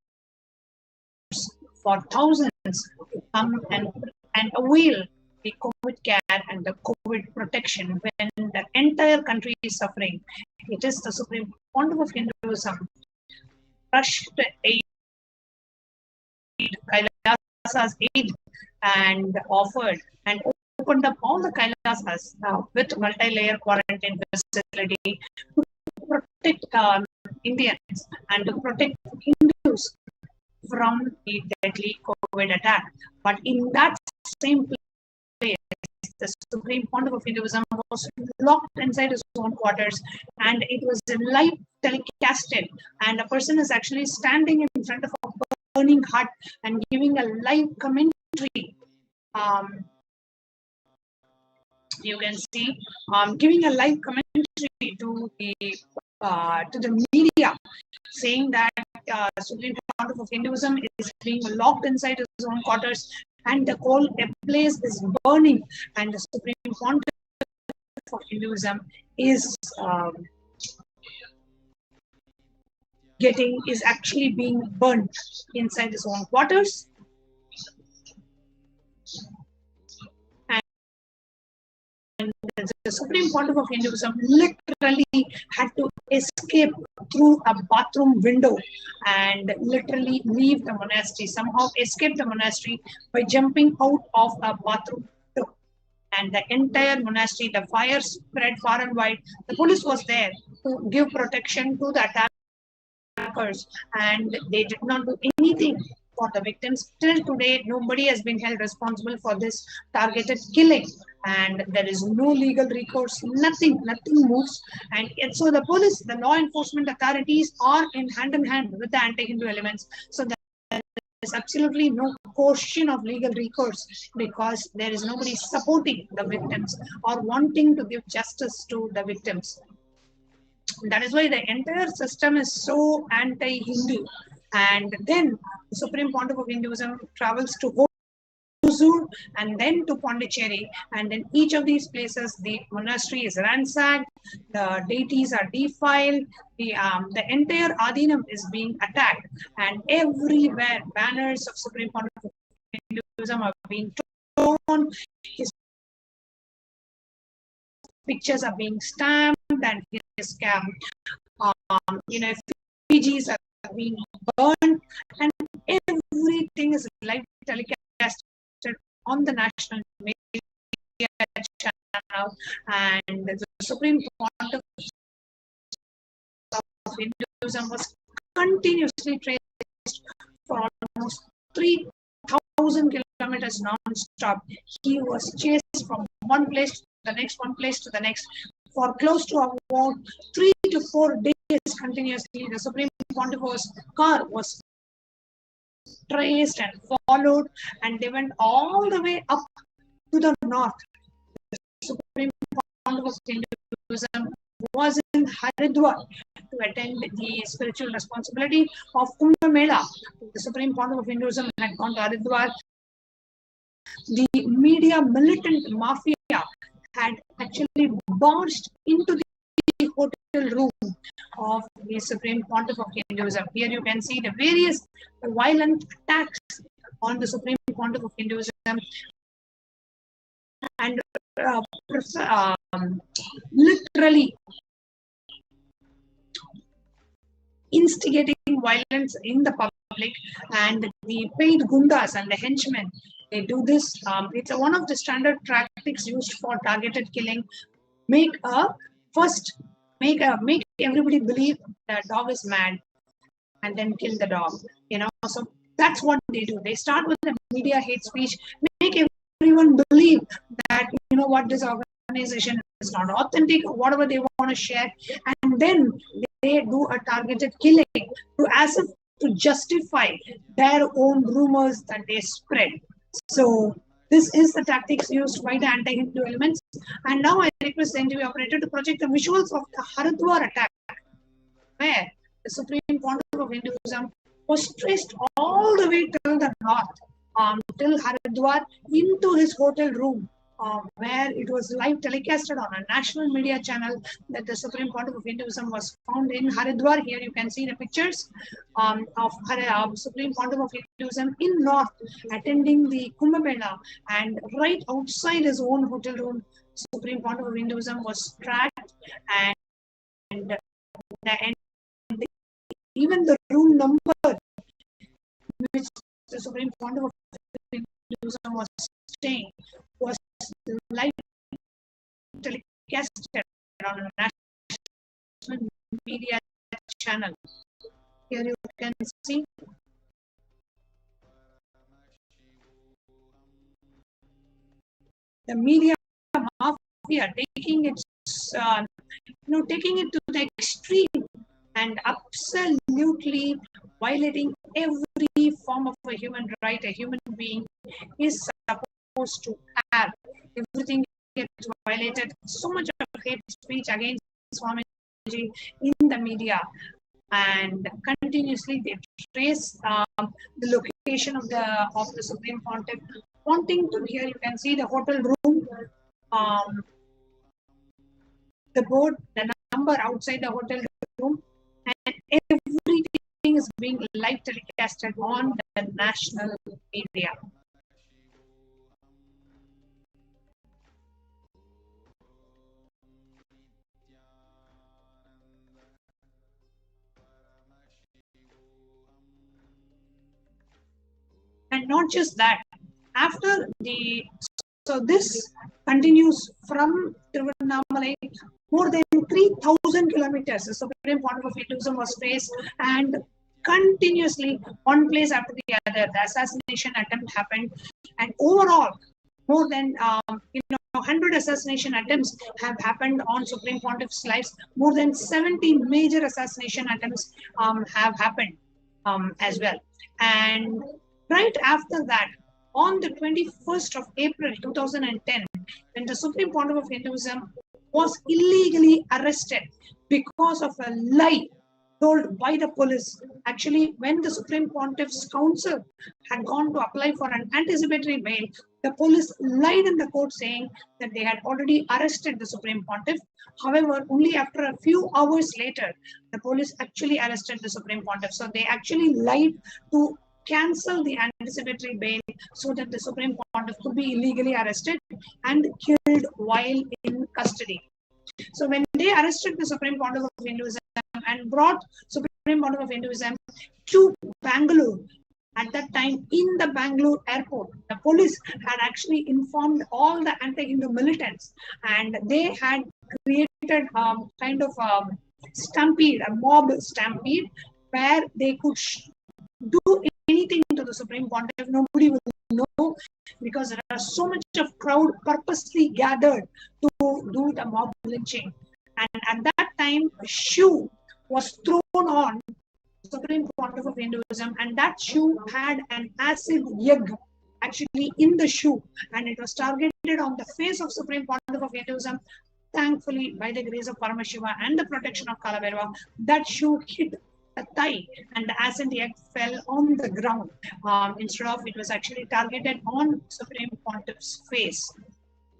C: for thousands to come and avail the COVID care and the COVID protection when the entire country is suffering. It is the Supreme Pontiff of Hinduism rushed aid, Kailasa's aid, and offered and opened up all the Kailasas with multi-layer quarantine facility to protect Indians and to protect Hindus from the deadly COVID attack. But in that same place, the Supreme Pontiff of Hinduism was locked inside his own quarters, and it was live telecasted, and a person is actually standing in front of a burning hut and giving a live commentary. You can see giving a live commentary to the media, saying that Supreme Pontiff of Hinduism is being locked inside his own quarters, and the whole place is burning, and the Supreme Pontiff of Hinduism is actually being burnt inside his own quarters. And the Supreme Pontiff of Hinduism literally had to escape through a bathroom window and literally leave the monastery, somehow escape the monastery by jumping out of a bathroom window. And the entire monastery, the fire spread far and wide. The police was there to give protection to the attackers, and they did not do anything for the victims. Till today, nobody has been held responsible for this targeted killing, and there is no legal recourse. Nothing moves. And so the police, the law enforcement authorities are in hand with the anti-Hindu elements. So there is absolutely no question of legal recourse, because there is nobody supporting the victims or wanting to give justice to the victims. That is why the entire system is so anti-Hindu. And then the Supreme Pontiff of Hinduism travels to Hosur and then to Pondicherry, and in each of these places the monastery is ransacked, the deities are defiled, the entire Adinam is being attacked, and everywhere banners of Supreme Pontiff of Hinduism are being torn, his pictures are being stamped, and his effigies are being burned, and everything is live telecasted on the national media channel. And the Supreme Pontiff of Hinduism was continuously traced for almost 3,000 kilometers non-stop. He was chased from one place to the next, for close to about 3 to 4 days continuously. The Supreme Pontiff's car was traced and followed, and they went all the way up to the north. The Supreme Pontiff of Hinduism was in Haridwar to attend the spiritual responsibility of Kumbh Mela. The Supreme Pontiff of Hinduism had gone to Haridwar. The media militant mafia had actually barged into the hotel room of the Supreme Pontiff of Hinduism. Here you can see the various violent attacks on the Supreme Pontiff of Hinduism, and literally instigating violence in the public, and the paid gundas and the henchmen, they do this. It's one of the standard tactics used for targeted killing. Make everybody believe the dog is mad, and then kill the dog. So that's what they do. They start with the media hate speech, make everyone believe that this organization is not authentic, or whatever they want to share, and then they do a targeted killing as if to justify their own rumors that they spread. So this is the tactics used by the anti-Hindu elements. And now I request the NTV operator to project the visuals of the Haridwar attack, where the Supreme Pontiff of Hinduism was traced all the way till the north, till Haridwar, into his hotel room, where it was live telecasted on a national media channel that the Supreme Pontiff of Hinduism was found in Haridwar. Here you can see the pictures of Supreme Pontiff of Hinduism in north attending the Kumbh Mela, and right outside his own hotel room, Supreme Pontiff of Hinduism was tracked, and even the room number which the Supreme Pontiff of Hinduism was staying was live telecasted on a national media channel. Here you can see the media mafia taking it to the extreme and absolutely violating every form of a human right a human being is supposed to have. Everything gets violated. So much of hate speech against Swamiji in the media, and continuously they trace the location of the Supreme Pontiff, wanting to. Here you can see the hotel room, the board, the number outside the hotel room, and everything is being live telecasted on the national media. And not just that, so this continues from Tiruvannamalai, more than 3,000 kilometers. The Supreme Pontiff of Hinduism was faced, and continuously, one place after the other, the assassination attempt happened, and overall, more than 100 assassination attempts have happened on Supreme Pontiff's lives. More than 70 major assassination attempts have happened as well. And right after that, on the 21st of April 2010, when the Supreme Pontiff of Hinduism was illegally arrested because of a lie told by the police. Actually, when the Supreme Pontiff's counsel had gone to apply for an anticipatory bail, the police lied in the court saying that they had already arrested the Supreme Pontiff. However, only after a few hours later, the police actually arrested the Supreme Pontiff. So they actually lied to cancel the anticipatory bail so that the Supreme Pontiff could be illegally arrested and killed while in custody. So when they arrested the Supreme Pontiff of Hinduism and brought Supreme Pontiff of Hinduism to Bangalore, at that time in the Bangalore airport, the police had actually informed all the anti-Hindu militants, and they had created kind of stampede, a mob stampede, where they could do anything to the Supreme Pontiff. Nobody will know, because there are so much of crowd purposely gathered to do the mob lynching. And at that time, a shoe was thrown on Supreme Pontiff of Hinduism, and that shoe had an acid egg actually in the shoe, and it was targeted on the face of Supreme Pontiff of Hinduism. Thankfully, by the grace of Paramashiva and the protection of Kalabhairava, that shoe hit the thigh, and the acid egg fell on the ground. Instead of, it was actually targeted on Supreme Pontiff's face.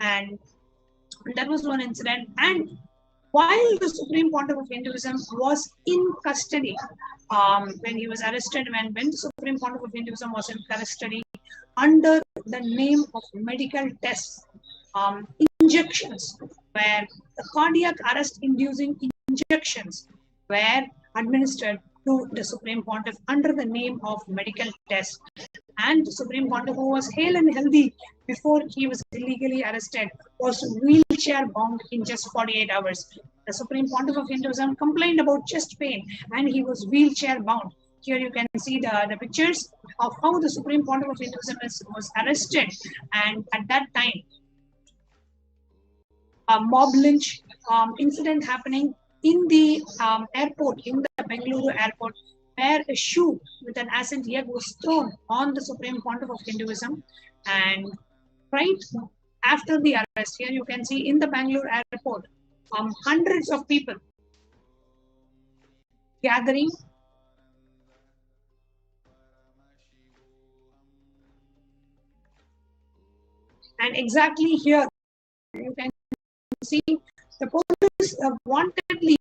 C: And that was one incident. And while the Supreme Pontiff of Hinduism was in custody, when he was arrested, when the Supreme Pontiff of Hinduism was in custody, under the name of medical tests, injections, where the cardiac arrest-inducing injections were administered to the Supreme Pontiff under the name of medical test. And the Supreme Pontiff, who was hale and healthy before he was illegally arrested, was wheelchair bound in just 48 hours. The Supreme Pontiff of Hinduism complained about chest pain, and he was wheelchair bound. Here you can see the pictures of how the Supreme Pontiff of Hinduism was arrested, and at that time, a mob lynch incident happening in the airport, in the Bengaluru airport, where a shoe with an acid egg was thrown on the Supreme Pontiff of Hinduism. And right after the arrest, here you can see in the Bangalore airport, hundreds of people gathering And exactly here, you can see the police wantedly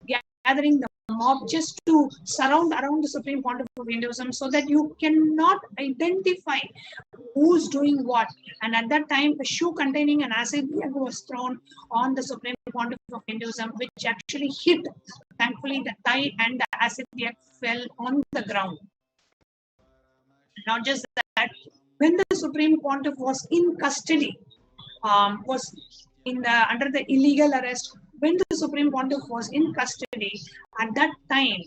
C: gathering the mob just to surround around the Supreme Pontiff of Hinduism so that you cannot identify who's doing what. And at that time, a shoe containing an acid was thrown on the Supreme Pontiff of Hinduism, which actually hit. Thankfully, the tie and the acid fell on the ground. Not just that, when the Supreme Pontiff was in custody, was under the illegal arrest, when the Supreme Pontiff was in custody, at that time,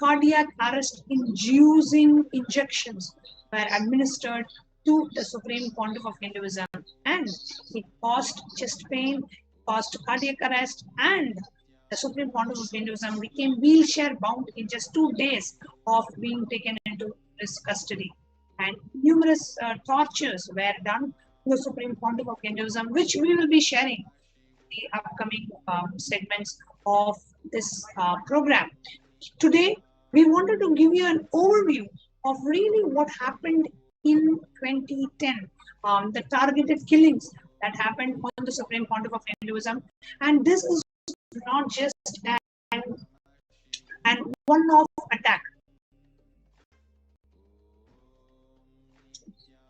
C: cardiac arrest-inducing injections were administered to the Supreme Pontiff of Hinduism, and it caused chest pain, caused cardiac arrest, and the Supreme Pontiff of Hinduism became wheelchair bound in just 2 days of being taken into his custody. And numerous tortures were done to the Supreme Pontiff of Hinduism, which we will be sharing in the upcoming segments of this program. Today, we wanted to give you an overview of really what happened in 2010, the targeted killings that happened on the Supreme Pontiff of Hinduism. And this is not just an one-off attack.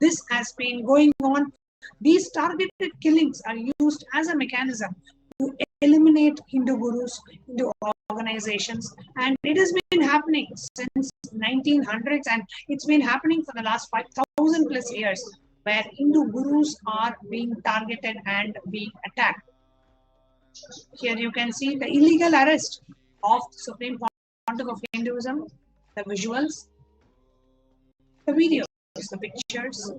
C: This has been going on. These targeted killings are used as a mechanism to eliminate Hindu gurus, Hindu organizations, and it has been happening since 1900s, and it's been happening for the last 5,000 plus years, where Hindu gurus are being targeted and being attacked. Here you can see the illegal arrest of the Supreme Pontiff of Hinduism, the visuals, the videos, the pictures.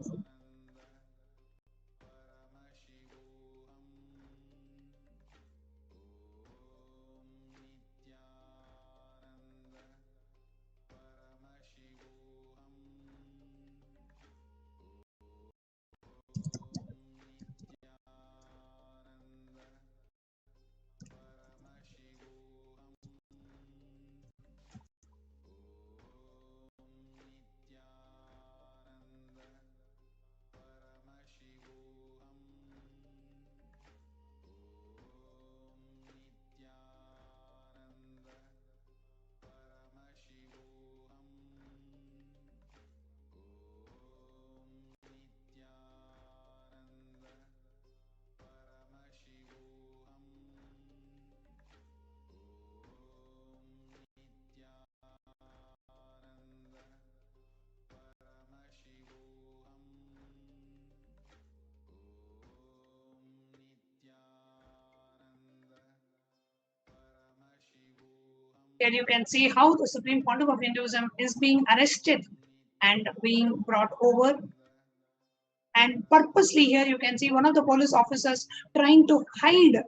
C: Here you can see how the Supreme Pontiff of Hinduism is being arrested and being brought over. And purposely here you can see one of the police officers trying to hide,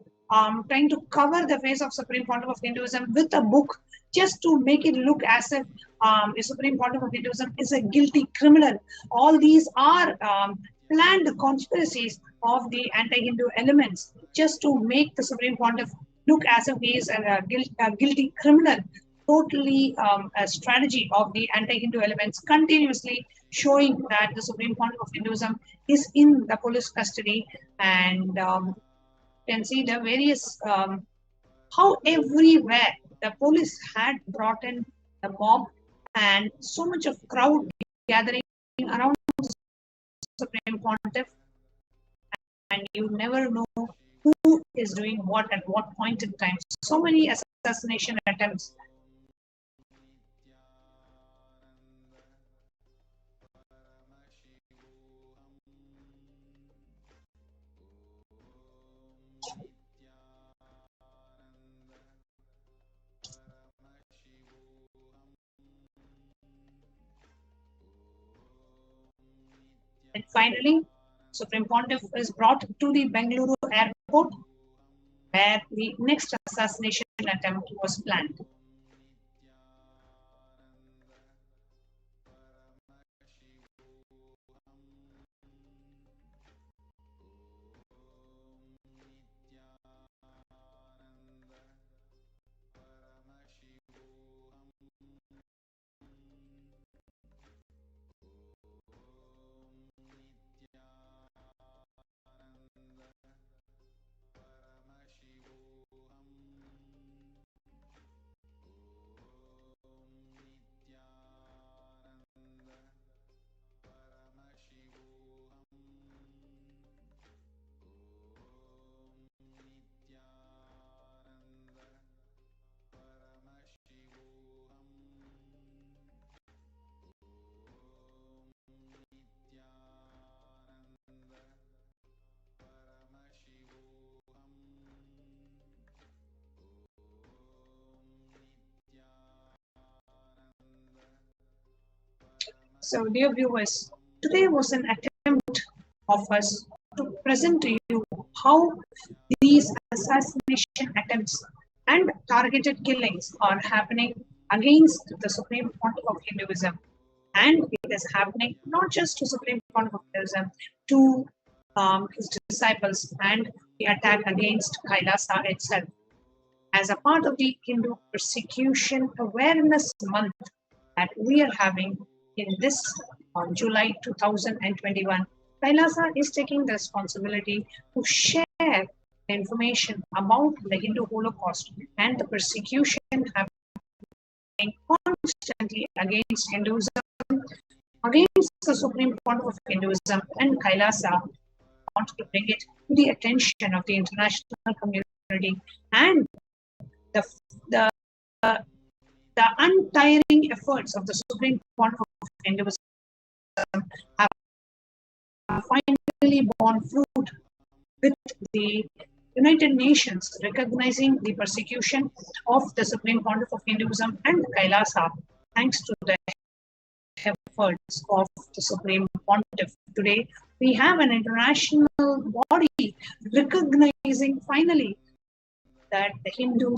C: trying to cover the face of Supreme Pontiff of Hinduism with a book, just to make it look as if the Supreme Pontiff of Hinduism is a guilty criminal. All these are planned conspiracies of the anti-Hindu elements, just to make the Supreme Pontiff look as if he is a guilty criminal. Totally a strategy of the anti-Hindu elements, continuously showing that the Supreme Pontiff of Hinduism is in the police custody. And you can see the various, how everywhere the police had brought in the mob, and so much of crowd gathering around the Supreme Pontiff, and you never know who is doing what at what point in time. So many assassination attempts. And finally, Supreme Pontiff is brought to the Bengaluru airport, where the next assassination attempt was planned. So, dear viewers, today was an attempt of us to present to you how these assassination attempts and targeted killings are happening against the Supreme Pontiff of Hinduism. And it is happening not just to Supreme Pontiff of Hinduism, to his disciples, and the attack against Kailasa itself. As a part of the Hindu Persecution Awareness Month that we are having in this July 2021, Kailasa is taking the responsibility to share the information about the Hindu Holocaust and the persecution happening constantly against Hinduism, against the Supreme Pontiff of Hinduism, and Kailasa want to bring it to the attention of the international community, and the untiring efforts of the Supreme Pontiff of Hinduism have finally borne fruit, with the United Nations recognizing the persecution of the Supreme Pontiff of Hinduism and Kailasa, thanks to the efforts of the Supreme Pontiff. Today, we have an international body recognizing finally that the Hindu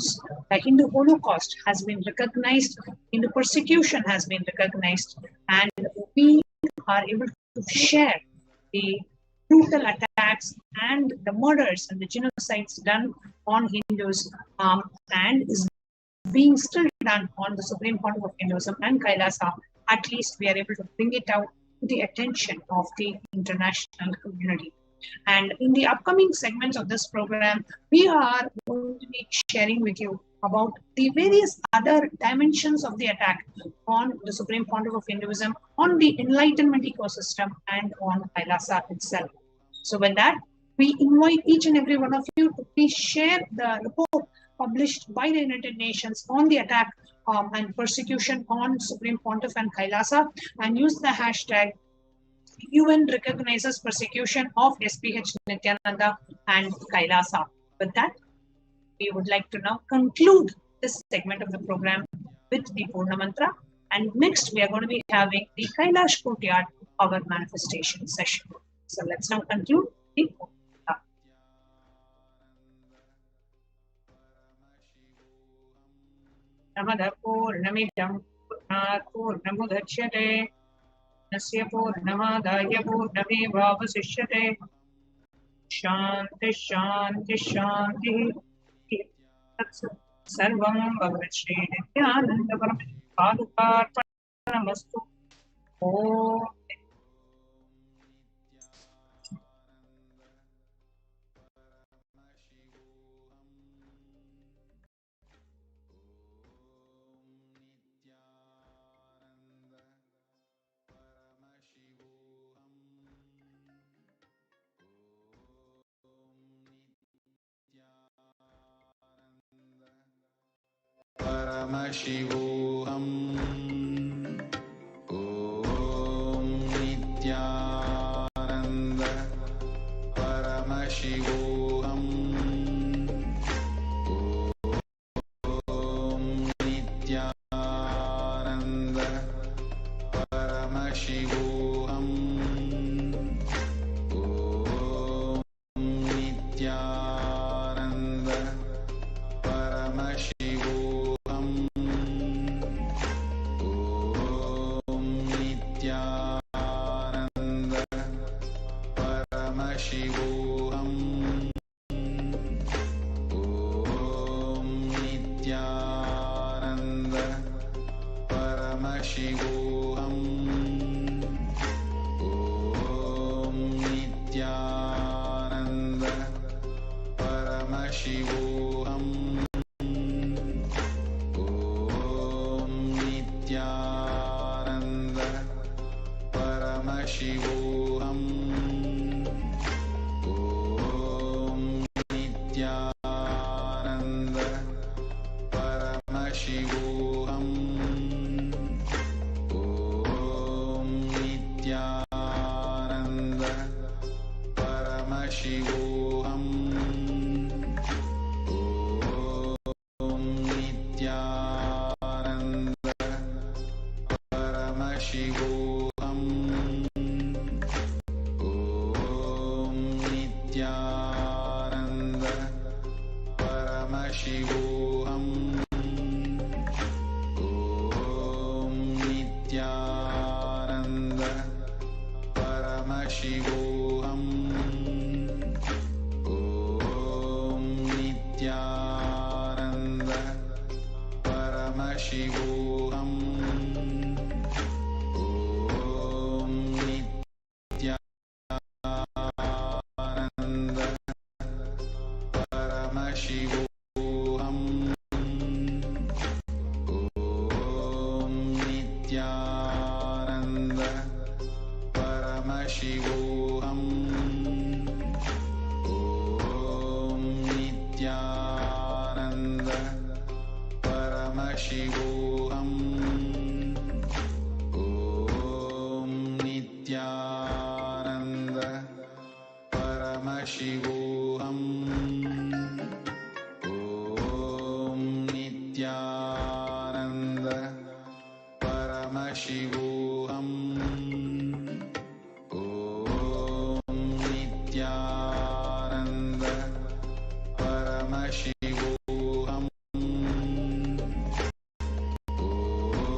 C: Holocaust has been recognized, Hindu persecution has been recognized, and we are able to share the brutal attacks and the murders and the genocides done on Hindus, and is being still done on the Supreme Pontiff of Hinduism and Kailasa. At least we are able to bring it out to the attention of the international community. And in the upcoming segments of this program, we are going to be sharing with you about the various other dimensions of the attack on the Supreme Pontiff of Hinduism, on the enlightenment ecosystem, and on Kailasa itself. So with that, we invite each and every one of you to please share the report published by the United Nations on the attack and persecution on Supreme Pontiff and Kailasa, and use the hashtag UN recognizes persecution of HDH Nithyananda and Kailasa. With that, we would like to now conclude this segment of the program with the Purna Mantra, and next we are going to be having the Kailash Courtyard Power Manifestation session. So let's now conclude the Purna Mantra. Namada Purnamidam Purnat Purnamudachyate Nasya Purnamadaya Purnamevavasishyate. Shanti Shanti Shanti Sarvam Bhagavad Shri Nithyananda Paramashivoham. Om.
A: Paramashivoham. Om Nithyananda Paramashivoham. Om Nithyananda Paramashivoham. Om Nithyananda Paramashivoham. Om Nithyananda Paramashivoham. Om Nithyananda Paramashivoham. Om Nithyananda Paramashivoham. Om Nithyananda Paramashivoham. Om Nithyananda Paramashivoham. Om Nithyananda Paramashivoham. Om Nithyananda Paramashivoham. Paramashivoham. Om Nithyananda Paramashivoham. Om Nithyananda Paramashivoham. Om Nithyananda Paramashivoham. Om Nithyananda Paramashivoham. Om Nithyananda Paramashivoham. Om Nithyananda Paramashivoham. Om Nithyananda Paramashivoham. Om Nithyananda Paramashivoham.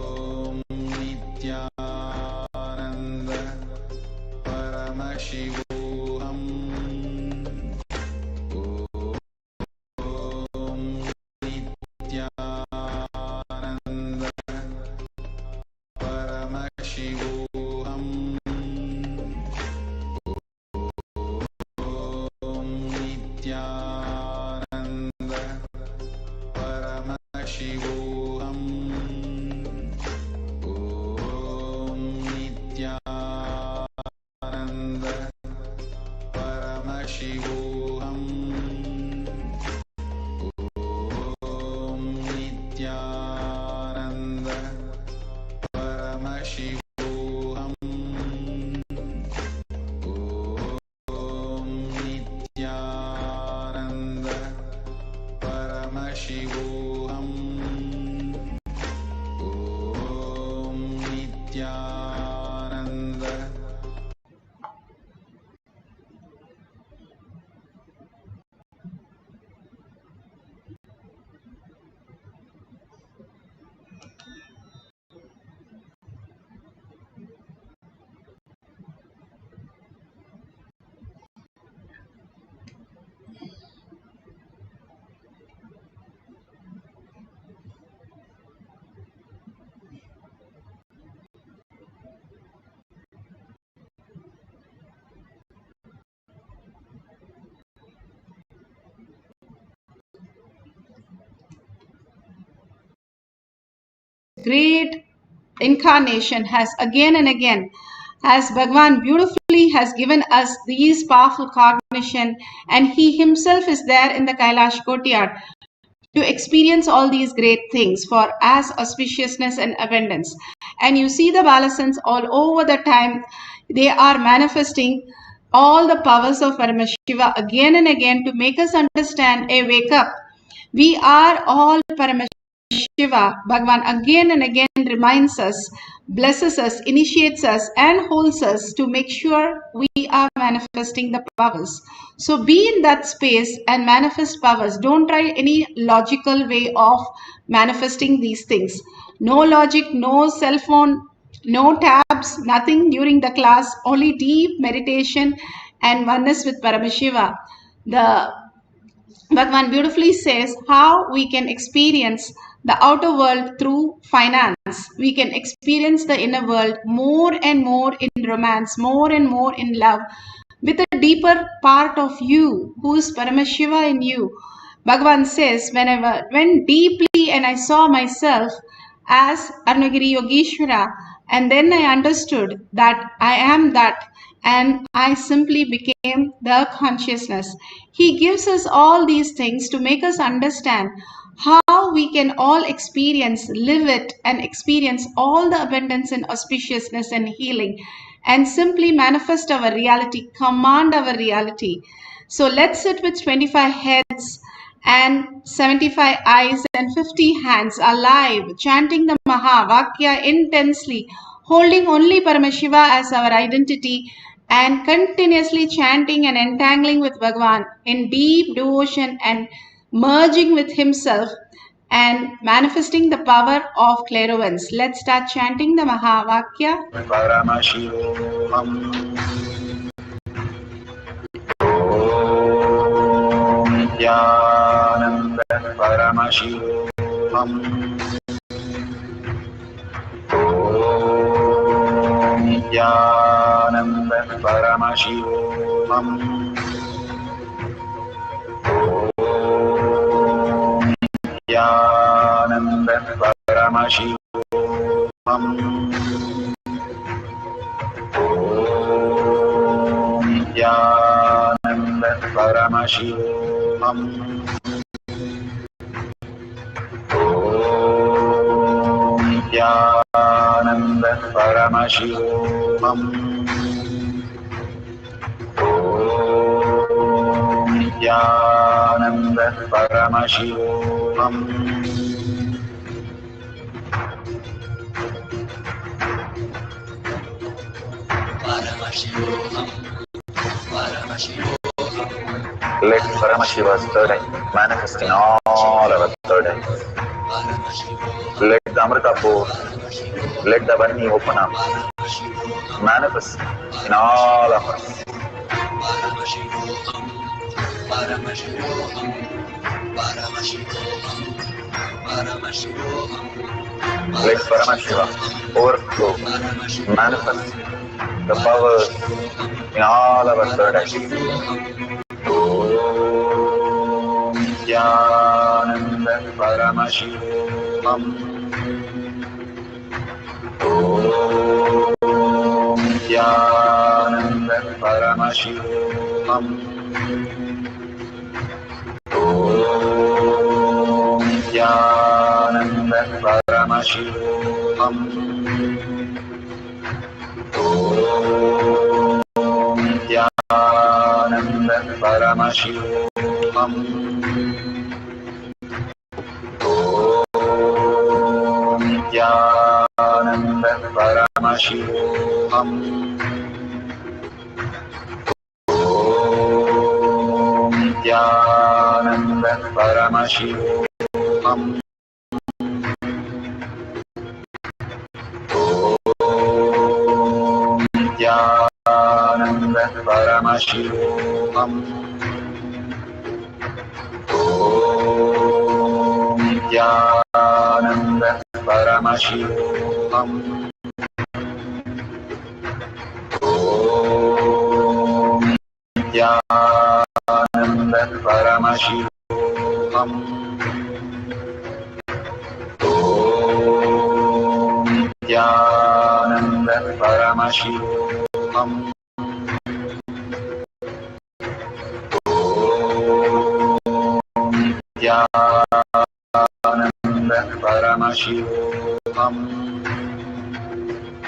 A: Om Nithyananda Paramashivoham. Om Nithyananda Paramashivoham. Om Nithyananda Paramashivoham. Om Nithyananda Paramashivoham. Om Nithyananda Paramashivoham. Om Nithyananda Paramashivoham. Om Nithyananda
G: great incarnation has again and again, as Bhagwan beautifully has given us these powerful cognition, and he himself is there in the Kailash courtyard to experience all these great things for as auspiciousness and abundance. And you see the Balasans all over the time, they are manifesting all the powers of Paramashiva again and again to make us understand, hey, wake up. We are all Paramashiva. Bhagwan again and again reminds us, blesses us, initiates us, and holds us to make sure we are manifesting the powers. So be in that space and manifest powers. Don't try any logical way of manifesting these things. No logic, no cell phone, no tabs, nothing during the class, only deep meditation and oneness with Paramashiva. The Bhagwan beautifully says how we can experience the outer world through finance. We can experience the inner world more and more in romance, more and more in love, with a deeper part of you, who is Paramashiva in you. Bhagwan says, when I went deeply and I saw myself as Arunagiri Yogeshwara, and then I understood that I am that, and I simply became the consciousness. He gives us all these things to make us understand how we can all experience, live it, and experience all the abundance and auspiciousness and healing, and simply manifest our reality, command our reality. So let's sit with 25 heads and 75 eyes and 50 hands alive, chanting the Mahavakya intensely, holding only Paramashiva as our identity, and continuously chanting and entangling with Bhagwan in deep devotion and merging with himself and manifesting the power of clairvoyance. Let's start chanting the Mahavakya.
A: Paramashivoham. Nithyananda Paramashivoham. Nithyananda Paramashivoham. Nithyananda Paramashivoham. Nithyananda Paramashivoham. Nithyananda Paramashivoham. Nithyananda Paramashivoham. Let Paramashiva's third eye manifest in all our third eyes. Let the Amrita pour, let the Varni open up, manifest in all of us. Let Paramashiva overflow, manifest the powers in all our third eyes. Om Nithyananda Paramashivoham. Om Nithyananda Paramashivoham. Om Nithyananda Paramashivoham. Om Nithyananda Paramashivoham. Om Nithyananda Paramashivoham. Om Nithyananda Paramashivoham. Om Nithyananda Paramashivoham. Om Nithyananda Paramashivoham. Om Nithyananda Paramashivoham. Om Nithyananda Paramashivoham. Om Nithyananda Paramashivoham.